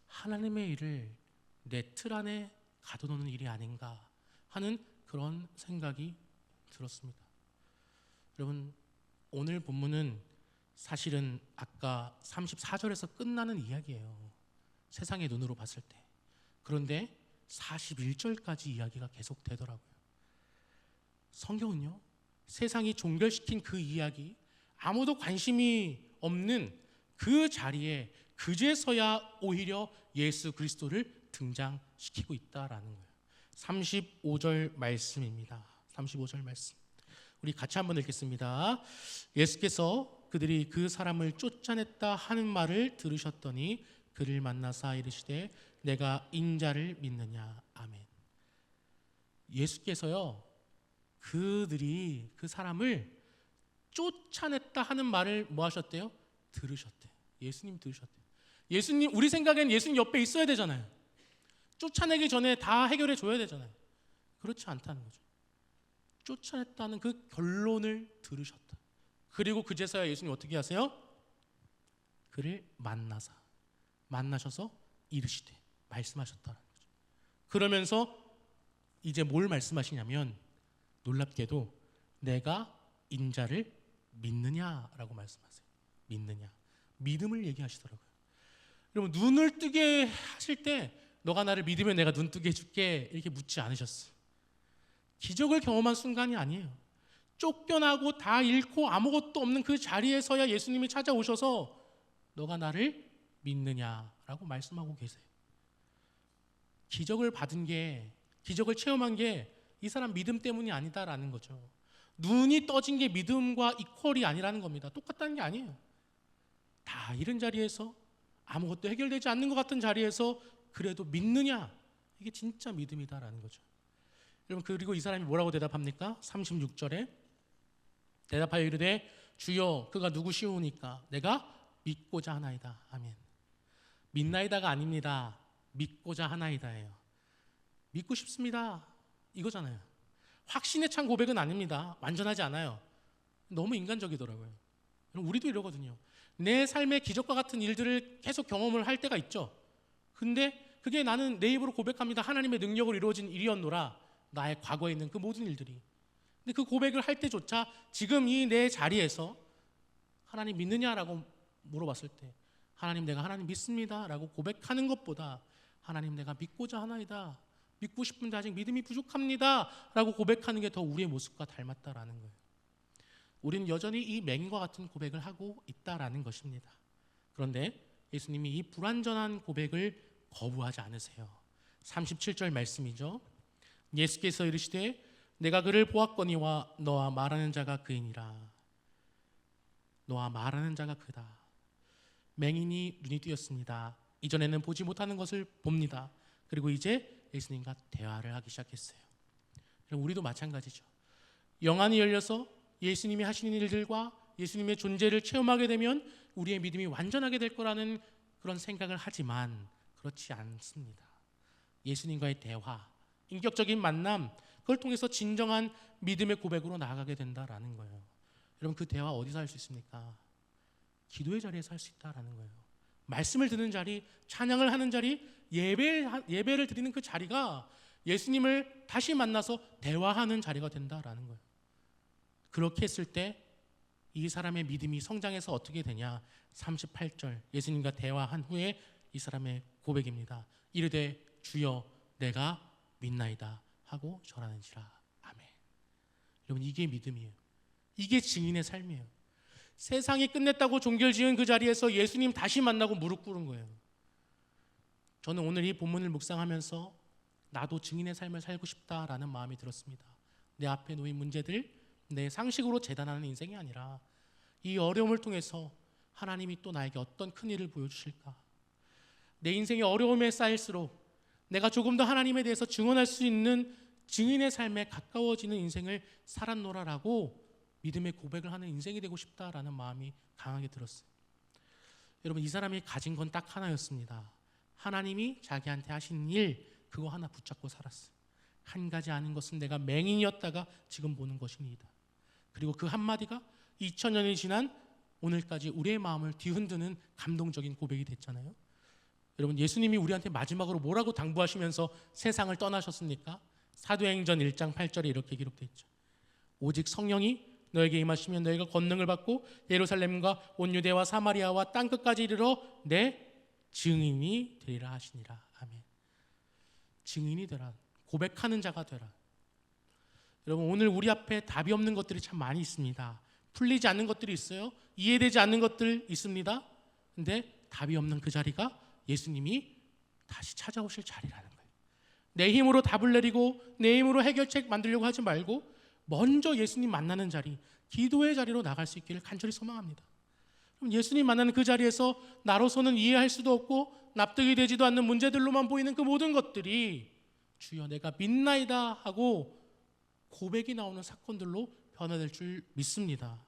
하나님의 일을 내 틀 안에 가둬놓는 일이 아닌가 하는 그런 생각이 들었습니다. 여러분, 오늘 본문은 사실은 아까 34절에서 끝나는 이야기예요. 세상의 눈으로 봤을 때. 그런데 41절까지 이야기가 계속되더라고요. 성경은요, 세상이 종결시킨 그 이야기, 아무도 관심이 없는 그 자리에 그제서야 오히려 예수 그리스도를 등장시키고 있다라는 거예요. 35절 말씀입니다. 35절 말씀. 우리 같이 한번 읽겠습니다. 예수께서 그들이 그 사람을 쫓아냈다 하는 말을 들으셨더니 그를 만나사 이르시되 내가 인자를 믿느냐. 아멘. 예수께서요, 그들이 그 사람을 쫓아냈다 하는 말을 뭐 하셨대요? 들으셨대요. 예수님 들으셨대요. 예수님, 우리 생각엔 예수님 옆에 있어야 되잖아요. 쫓아내기 전에 다 해결해 줘야 되잖아요. 그렇지 않다는 거죠. 쫓아냈다는 그 결론을 들으셨다. 그리고 그제서야 예수님 어떻게 하세요? 그를 만나셔서 이르시되, 말씀하셨다는 거죠. 그러면서 이제 뭘 말씀하시냐면, 놀랍게도 내가 인자를 믿느냐라고 말씀하세요. 믿느냐, 믿음을 얘기하시더라고요. 여러분, 눈을 뜨게 하실 때 너가 나를 믿으면 내가 눈 뜨게 해줄게 이렇게 묻지 않으셨어요. 기적을 경험한 순간이 아니에요. 쫓겨나고 다 잃고 아무것도 없는 그 자리에서야 예수님이 찾아오셔서 너가 나를 믿느냐라고 말씀하고 계세요. 기적을 받은 게, 기적을 체험한 게 이 사람 믿음 때문이 아니다라는 거죠. 눈이 떠진 게 믿음과 이퀄이 아니라는 겁니다. 똑같다는 게 아니에요. 다 잃은 자리에서, 아무것도 해결되지 않는 것 같은 자리에서 그래도 믿느냐, 이게 진짜 믿음이다라는 거죠. 여러분 그리고 이 사람이 뭐라고 대답합니까? 36절에 대답하여 이르되 주여 그가 누구시오니까 내가 믿고자 하나이다. 아멘. 믿나이다가 아닙니다. 믿고자 하나이다예요. 믿고 싶습니다. 이거잖아요. 확신에 찬 고백은 아닙니다. 완전하지 않아요. 너무 인간적이더라고요. 우리도 이러거든요. 내 삶의 기적과 같은 일들을 계속 경험을 할 때가 있죠. 근데 그게 나는 내 입으로 고백합니다. 하나님의 능력으로 이루어진 일이었노라. 나의 과거에 있는 그 모든 일들이. 근데 그 고백을 할 때조차 지금 이 내 자리에서 하나님 믿느냐라고 물어봤을 때 하나님 내가 하나님 믿습니다 라고 고백하는 것보다 하나님 내가 믿고자 하나이다, 믿고 싶은데 아직 믿음이 부족합니다 라고 고백하는 게 더 우리의 모습과 닮았다라는 거예요. 우리는 여전히 이 맹인과 같은 고백을 하고 있다라는 것입니다. 그런데 예수님이 이 불완전한 고백을 거부하지 않으세요. 37절 말씀이죠. 예수께서 이르시되 내가 그를 보았거니와 너와 말하는 자가 그이니라. 너와 말하는 자가 그다. 맹인이 눈이 뜨였습니다. 이전에는 보지 못하는 것을 봅니다. 그리고 이제 예수님과 대화를 하기 시작했어요. 우리도 마찬가지죠. 영안이 열려서 예수님이 하시는 일들과 예수님의 존재를 체험하게 되면 우리의 믿음이 완전하게 될 거라는 그런 생각을 하지만 그렇지 않습니다. 예수님과의 대화, 인격적인 만남, 그걸 통해서 진정한 믿음의 고백으로 나아가게 된다라는 거예요. 여러분 그 대화 어디서 할 수 있습니까? 기도의 자리에서 할 수 있다라는 거예요. 말씀을 듣는 자리, 찬양을 하는 자리, 예배를 드리는 그 자리가 예수님을 다시 만나서 대화하는 자리가 된다라는 거예요. 그렇게 했을 때 이 사람의 믿음이 성장해서 어떻게 되냐? 38절 예수님과 대화한 후에 이 사람의 고백입니다. 이르되 주여 내가 믿나이다 하고 절하는지라. 아멘. 여러분 이게 믿음이에요. 이게 증인의 삶이에요. 세상이 끝냈다고 종결지은 그 자리에서 예수님 다시 만나고 무릎 꿇은 거예요. 저는 오늘 이 본문을 묵상하면서 나도 증인의 삶을 살고 싶다라는 마음이 들었습니다. 내 앞에 놓인 문제들, 내 상식으로 재단하는 인생이 아니라 이 어려움을 통해서 하나님이 또 나에게 어떤 큰 일을 보여주실까. 내 인생의 어려움에 쌓일수록 내가 조금 더 하나님에 대해서 증언할 수 있는 증인의 삶에 가까워지는 인생을 살았노라라고 믿음의 고백을 하는 인생이 되고 싶다라는 마음이 강하게 들었어요. 여러분 이 사람이 가진 건 딱 하나였습니다. 하나님이 자기한테 하신 일 그거 하나 붙잡고 살았어요. 한 가지 아는 것은 내가 맹인이었다가 지금 보는 것이니이다. 그리고 그 한마디가 2000년이 지난 오늘까지 우리의 마음을 뒤흔드는 감동적인 고백이 됐잖아요. 여러분 예수님이 우리한테 마지막으로 뭐라고 당부하시면서 세상을 떠나셨습니까? 사도행전 1장 8절에 이렇게 기록되어 있죠. 오직 성령이 너에게 임하시면 너희가 권능을 받고 예루살렘과 온 유대와 사마리아와 땅끝까지 이르러 내 증인이 되리라 하시니라. 아멘. 증인이 되라. 고백하는 자가 되라. 여러분 오늘 우리 앞에 답이 없는 것들이 참 많이 있습니다. 풀리지 않는 것들이 있어요. 이해되지 않는 것들 있습니다. 근데 답이 없는 그 자리가 예수님이 다시 찾아오실 자리라는 거예요. 내 힘으로 답을 내리고 내 힘으로 해결책 만들려고 하지 말고 먼저 예수님 만나는 자리, 기도의 자리로 나갈 수 있기를 간절히 소망합니다. 그럼 예수님 만나는 그 자리에서 나로서는 이해할 수도 없고 납득이 되지도 않는 문제들로만 보이는 그 모든 것들이 주여 내가 믿나이다 하고 고백이 나오는 사건들로 변화될 줄 믿습니다.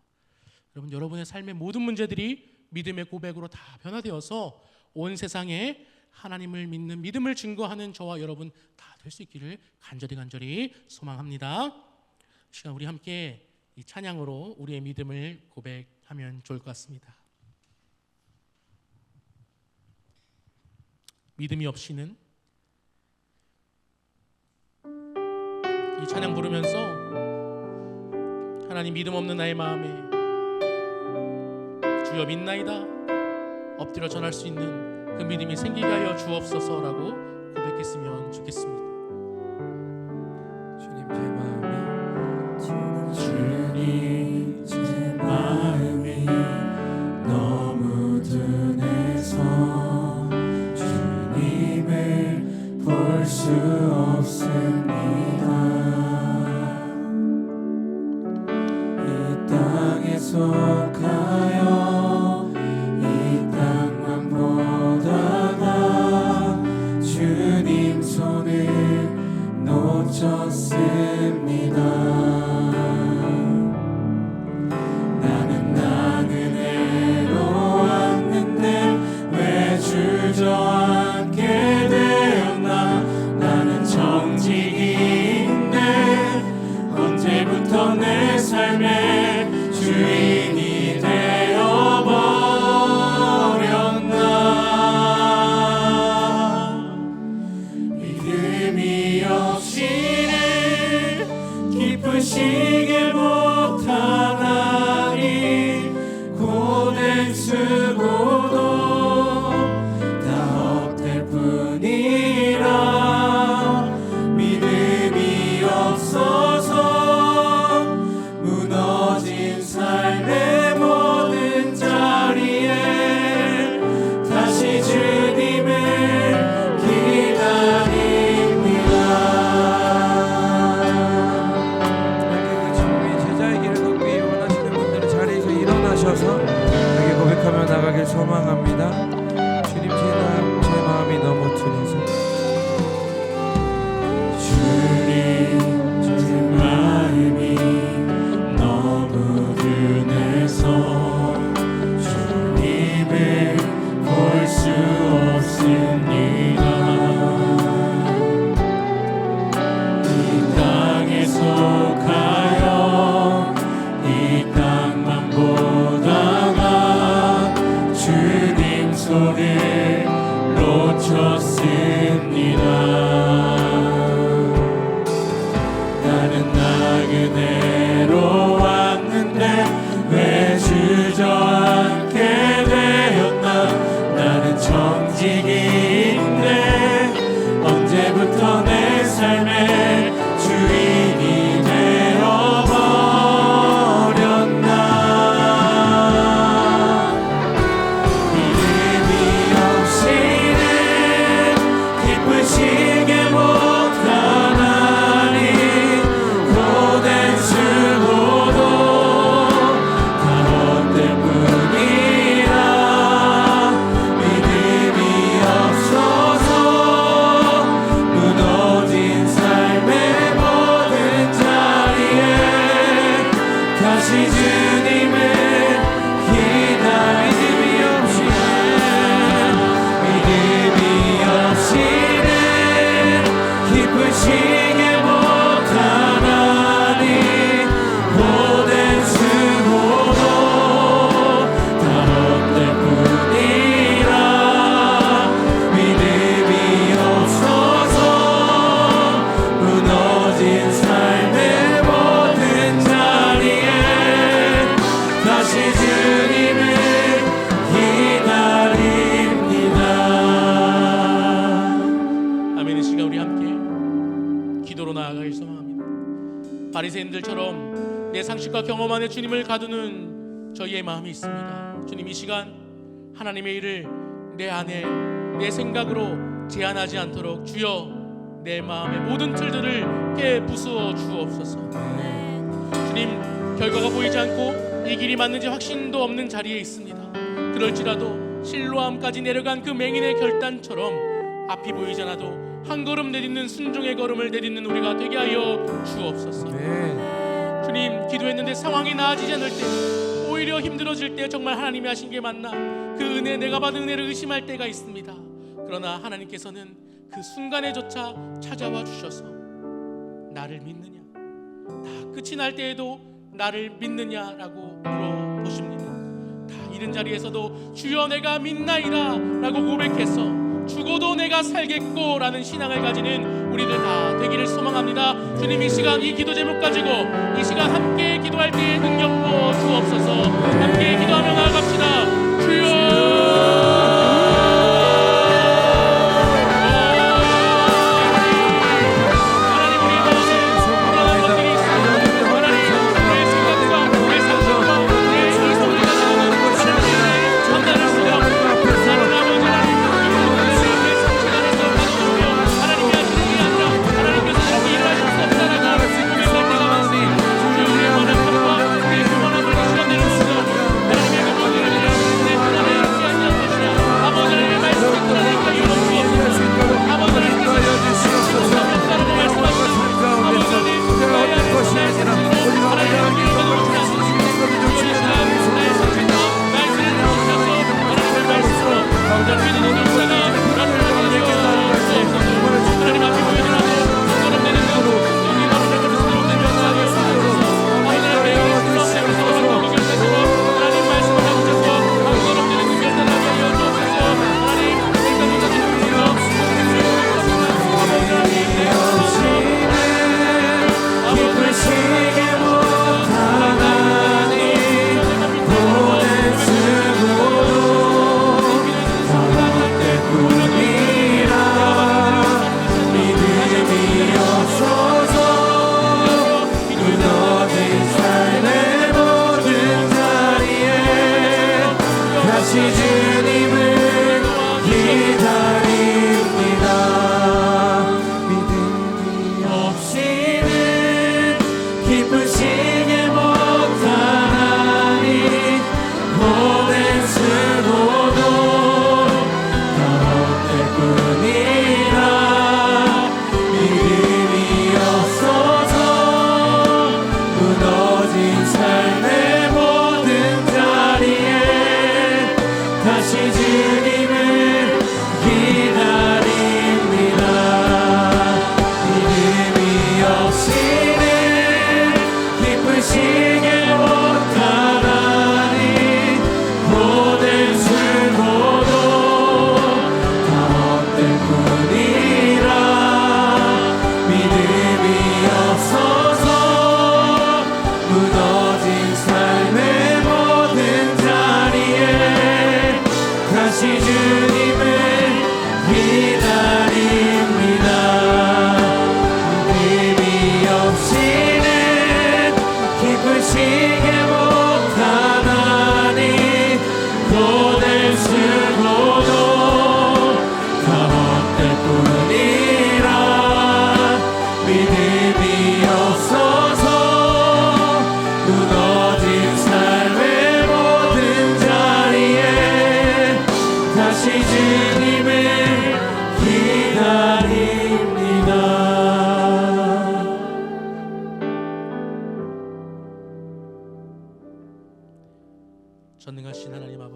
여러분 여러분의 삶의 모든 문제들이 믿음의 고백으로 다 변화되어서 온 세상에 하나님을 믿는 믿음을 증거하는 저와 여러분 다 될 수 있기를 간절히 소망합니다. 시간 우리 함께 이 찬양으로 우리의 믿음을 고백하면 좋을 것 같습니다. 믿음이 없이는 이 찬양 부르면서 하나님 믿음 없는 나의 마음에 주여 믿나이다 엎드려 전할 수 있는 그 믿음이 생기게 하여 주옵소서라고 고백했으면 좋겠습니다. 주님 제 주님 제 마음이 너무 둔해서 주님을 볼 수 없습니다. 이 땅에 속하여 이 땅만 보다가 주님 손을 놓쳤으니 믿음이 없이는 기쁘시게 못하나니 고된 수고도 다 헛될 뿐이라 믿음이 없어서 무너진 삶의 모든 자리에 다시 주님을 기다립니다. 주님이 제자의 길을 걷기 원하시는 분들은 자리에서 일어나셔서 여기 고백하며 나가길 소망합니다. 주님 제 마음이 너무 둔해서 주님 제 마음이 너무 둔해서 주님을 볼 수 없습니다. 이 땅에 속하여 이 땅만 보다가 주님 손을 놓쳤습니다. 나는 나그네로 왔는데 왜 주저앉게 되었나. 나는 정직인데 언제부터 내 삶의 주인이 되어버렸나. 믿음이 없이는 기쁘시게 못하나니 고된 수고도 다 헛될 뿐이라 믿음이 없어서 무너진 삶의 모든 자리에 다시 주님을 믿음이 없이는 기쁘시게 못하나니 고된 수고도 다 헛될 뿐이라 믿음이 없어서 무너진 삶의 모든 자리에 다시 주님을 기다립니다. 아멘. 이 시간 우리 함께 기도로 나아가길 소망합니다. 바리새인들처럼 내 상식과 경험 안에 주님을 가두는 저희의 마음이 있습니다. 주님, 이 시간 하나님의 일을 내 안에 내 생각으로 제한하지 않도록 주여 내 마음의 모든 틀들을 깨부수어 주옵소서. 주님, 결과가 보이지 않고 이 길이 맞는지 확신도 없는 자리에 있습니다. 그럴지라도 실로암까지 내려간 그 맹인의 결단처럼 앞이 보이지 않아도 한 걸음 내딛는 순종의 걸음을 내딛는 우리가 되게 하여 주옵소서. 주님, 기도했는데 상황이 나아지지 않을 때, 오히려 힘들어질 때 정말 하나님이 하신 게 맞나, 그 은혜, 내가 받은 은혜를 의심할 때가 있습니다. 그러나 하나님께서는 그 순간에조차 찾아와 주셔서 나를 믿느냐, 다 끝이 날 때에도 나를 믿느냐라고 물어보십니다. 다 잃은 자리에서도 주여 내가 믿나이다 라고 고백해서 죽어도 내가 살겠고 라는 신앙을 가지는 우리들 다 되기를 소망합니다. 주님, 이 시간 이 기도 제목 가지고 이 시간 함께 기도할 때에 능력 부어 주옵소서. 함께 기도하며 나아갑시다. 주여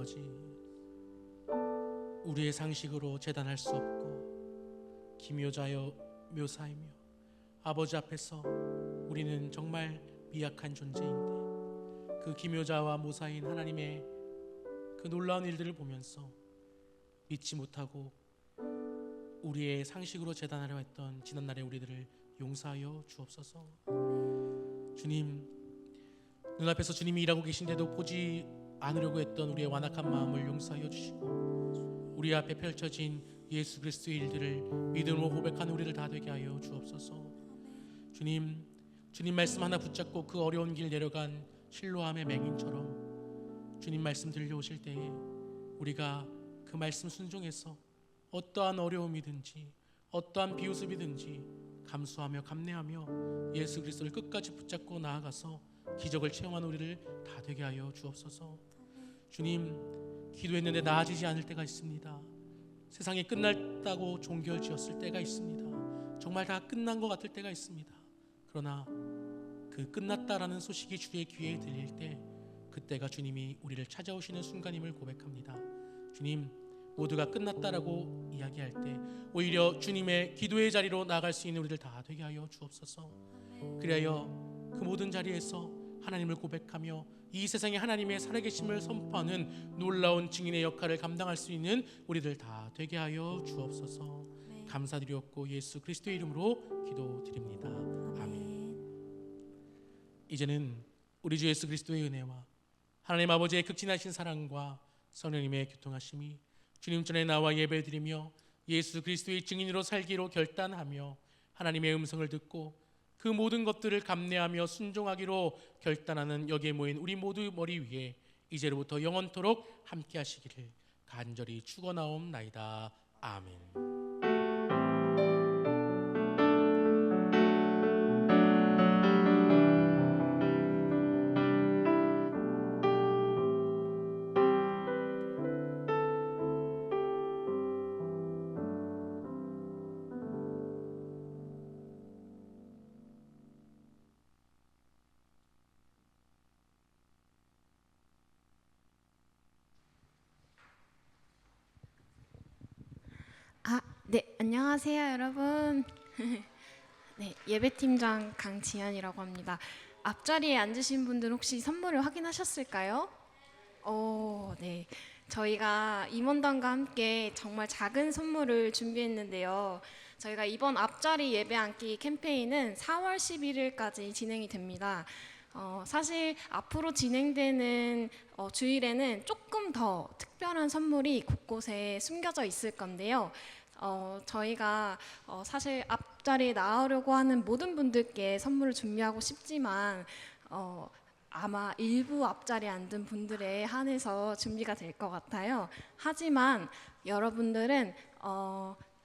아버지, 우리의 상식으로 재단할 수 없고 기묘자여 묘사이며 아버지 앞에서 우리는 정말 미약한 존재인데 그 기묘자와 모사인 하나님의 그 놀라운 일들을 보면서 믿지 못하고 우리의 상식으로 재단하려 했던 지난날의 우리들을 용서하여 주옵소서. 주님, 눈앞에서 주님이 일하고 계신데도 보지 않으려고 했던 우리의 완악한 마음을 용서하여 주시고 우리 앞에 펼쳐진 예수 그리스도의 일들을 믿음으로 고백하는 우리를 다 되게 하여 주옵소서. 주님 말씀 하나 붙잡고 그 어려운 길 내려간 실로암의 맹인처럼 주님 말씀 들려오실 때에 우리가 그 말씀 순종해서 어떠한 어려움이든지 어떠한 비웃음이든지 감수하며 감내하며 예수 그리스도를 끝까지 붙잡고 나아가서 기적을 체험하는 우리를 다 되게 하여 주옵소서. 주님, 기도했는데 나아지지 않을 때가 있습니다. 세상이 끝났다고 종결지었을 때가 있습니다. 정말 다 끝난 것 같을 때가 있습니다. 그러나 그 끝났다라는 소식이 주의 귀에 들릴 때 그때가 주님이 우리를 찾아오시는 순간임을 고백합니다. 주님, 모두가 끝났다라고 이야기할 때 오히려 주님의 기도의 자리로 나아갈 수 있는 우리들 다 되게 하여 주옵소서. 그리하여 그 모든 자리에서 하나님을 고백하며 이 세상에 하나님의 살아계심을 선포하는 놀라운 증인의 역할을 감당할 수 있는 우리들 다 되게 하여 주옵소서. 감사드리옵고 예수 그리스도의 이름으로 기도드립니다. 아멘. 이제는 우리 주 예수 그리스도의 은혜와 하나님 아버지의 극진하신 사랑과 성령님의 교통하심이 주님 전에 나와 예배드리며 예수 그리스도의 증인으로 살기로 결단하며 하나님의 음성을 듣고 그 모든 것들을 감내하며 순종하기로 결단하는 여기에 모인 우리 모두 머리 위에 이제로부터 영원토록 함께 하시기를 간절히 축원하옵나이다. 아멘. 네, 안녕하세요, 여러분. 네, 예배팀장 강지연이라고 합니다. 앞자리에 앉으신 분들 혹시 선물을 확인하셨을까요? 네. 저희가 임원단과 함께 정말 작은 선물을 준비했는데요. 저희가 이번 앞자리 예배 앉기 캠페인은 4월 11일까지 진행이 됩니다. 사실 앞으로 진행되는 주일에는 조금 더 특별한 선물이 곳곳에 숨겨져 있을 건데요. 저희가 사실 앞자리에 나오려고 하는 모든 분들께 선물을 준비하고 싶지만 아마 일부 앞자리에 앉은 분들에 한해서 준비가 될 것 같아요. 하지만 여러분들은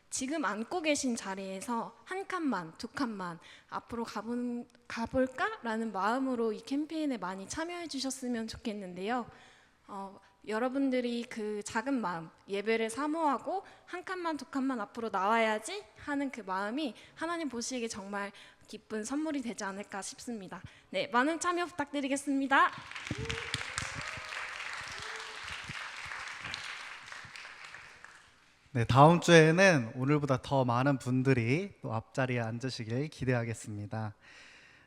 지금 앉고 계신 자리에서 한 칸만, 두 칸만 앞으로 가볼까라는 마음으로 이 캠페인에 많이 참여해 주셨으면 좋겠는데요. 여러분들이 그 작은 마음, 예배를 사모하고 한 칸만 두 칸만 앞으로 나와야지 하는 그 마음이 하나님 보시기에 정말 기쁜 선물이 되지 않을까 싶습니다. 네, 많은 참여 부탁드리겠습니다. 네, 다음 주에는 오늘보다 더 많은 분들이 또 앞자리에 앉으시길 기대하겠습니다.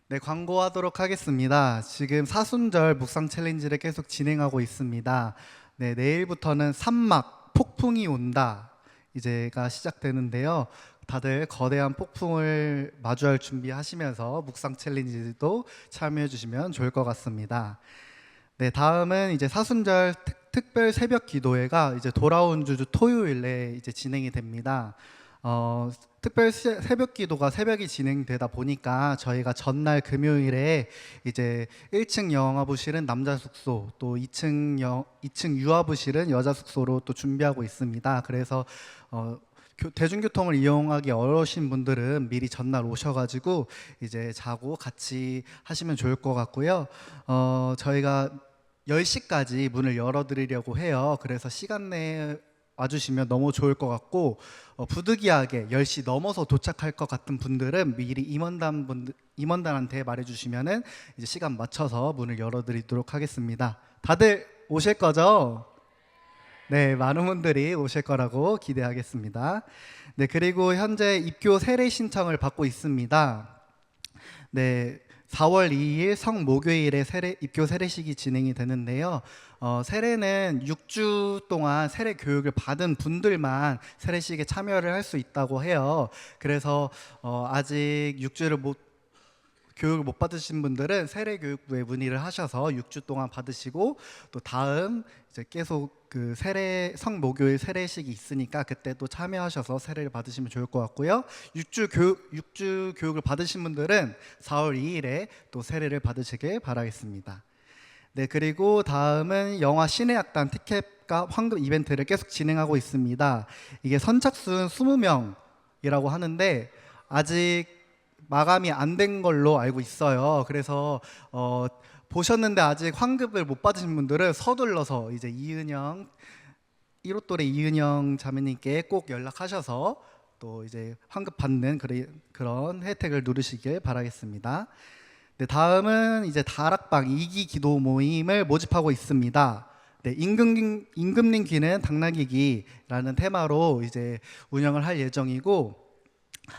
네, 광고하도록 하겠습니다. 지금 사순절 묵상 챌린지를 계속 진행하고 있습니다. 네, 내일부터는 산막 폭풍이 온다 이제가 시작되는데요. 다들 거대한 폭풍을 마주할 준비하시면서 묵상 챌린지도 참여해 주시면 좋을 것 같습니다. 네, 다음은 이제 사순절 특별 새벽 기도회가 이제 돌아온 주 토요일에 이제 진행이 됩니다. 특별 새벽 기도가 새벽이 진행되다 보니까 저희가 전날 금요일에 이제 1층 영화부실은 남자 숙소, 또 2층 유아부실은 여자 숙소로 또 준비하고 있습니다. 그래서 대중교통을 이용하기 어려우신 분들은 미리 전날 오셔가지고 이제 자고 같이 하시면 좋을 것 같고요. 저희가 10시까지 문을 열어드리려고 해요. 그래서 시간 내에 와주시면 너무 좋을 것 같고 부득이하게 10시 넘어서 도착할 것 같은 분들은 미리 임원단한테 말해주시면은 이제 시간 맞춰서 문을 열어드리도록 하겠습니다. 다들 오실 거죠? 네, 많은 분들이 오실 거라고 기대하겠습니다. 네, 그리고 현재 입교 세례 신청을 받고 있습니다. 네, 4월 2일 성목요일에 입교 세례식이 진행이 되는데요. 세례는 6주 동안 세례 교육을 받은 분들만 세례식에 참여를 할 수 있다고 해요. 그래서 아직 교육을 못 받으신 분들은 세례교육부에 문의를 하셔서 6주 동안 받으시고, 또 다음 이제 계속 그 성목요일 세례식이 있으니까 그때 또 참여하셔서 세례를 받으시면 좋을 것 같고요. 6주 교육을 받으신 분들은 4월 2일에 또 세례를 받으시길 바라겠습니다. 네, 그리고 다음은 영화 신의 악단 티켓과 환급 이벤트를 계속 진행하고 있습니다. 이게 선착순 20명이라고 하는데 아직 마감이 안 된 걸로 알고 있어요. 그래서 보셨는데 아직 환급을 못 받으신 분들은 서둘러서 이제 1호 또래 이은영 자매님께 꼭 연락하셔서 또 이제 환급 받는 그런 혜택을 누리시길 바라겠습니다. 네, 다음은 이제 다락방 2기 기도 모임을 모집하고 있습니다. 네, 임금님 귀는 당나귀기라는 테마로 이제 운영을 할 예정이고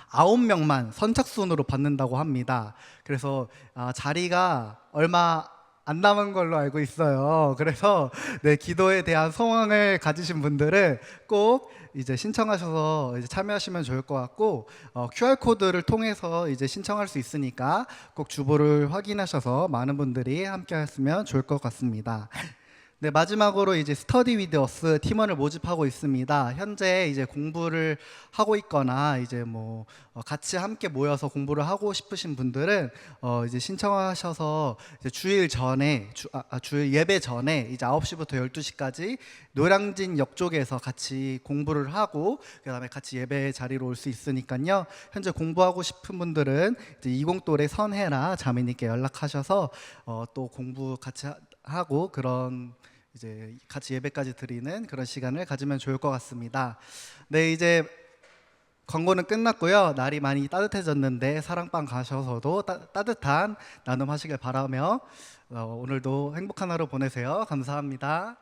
9명만 선착순으로 받는다고 합니다. 그래서 자리가 얼마 안 남은 걸로 알고 있어요. 그래서 네, 기도에 대한 소망을 가지신 분들은 꼭 이제 신청하셔서 이제 참여하시면 좋을 것 같고, QR 코드를 통해서 이제 신청할 수 있으니까 꼭 주보를 확인하셔서 많은 분들이 함께하셨으면 좋을 것 같습니다. 네, 마지막으로 이제 스터디 위드 어스 팀원을 모집하고 있습니다. 현재 이제 공부를 하고 있거나 이제 뭐 같이 함께 모여서 공부를 하고 싶으신 분들은 이제 신청하셔서 이제 주일 예배 전에 이제 9시부터 12시까지 노량진역 쪽에서 같이 공부를 하고 그다음에 같이 예배 자리로 올 수 있으니까요. 현재 공부하고 싶은 분들은 이제 20또래 선혜라 자매님께 연락하셔서 또 공부 같이 하고 그런 이제 같이 예배까지 드리는 그런 시간을 가지면 좋을 것 같습니다. 네, 이제 광고는 끝났고요. 날이 많이 따뜻해졌는데 사랑방 가셔서도 따뜻한 나눔하시길 바라며 오늘도 행복한 하루 보내세요. 감사합니다.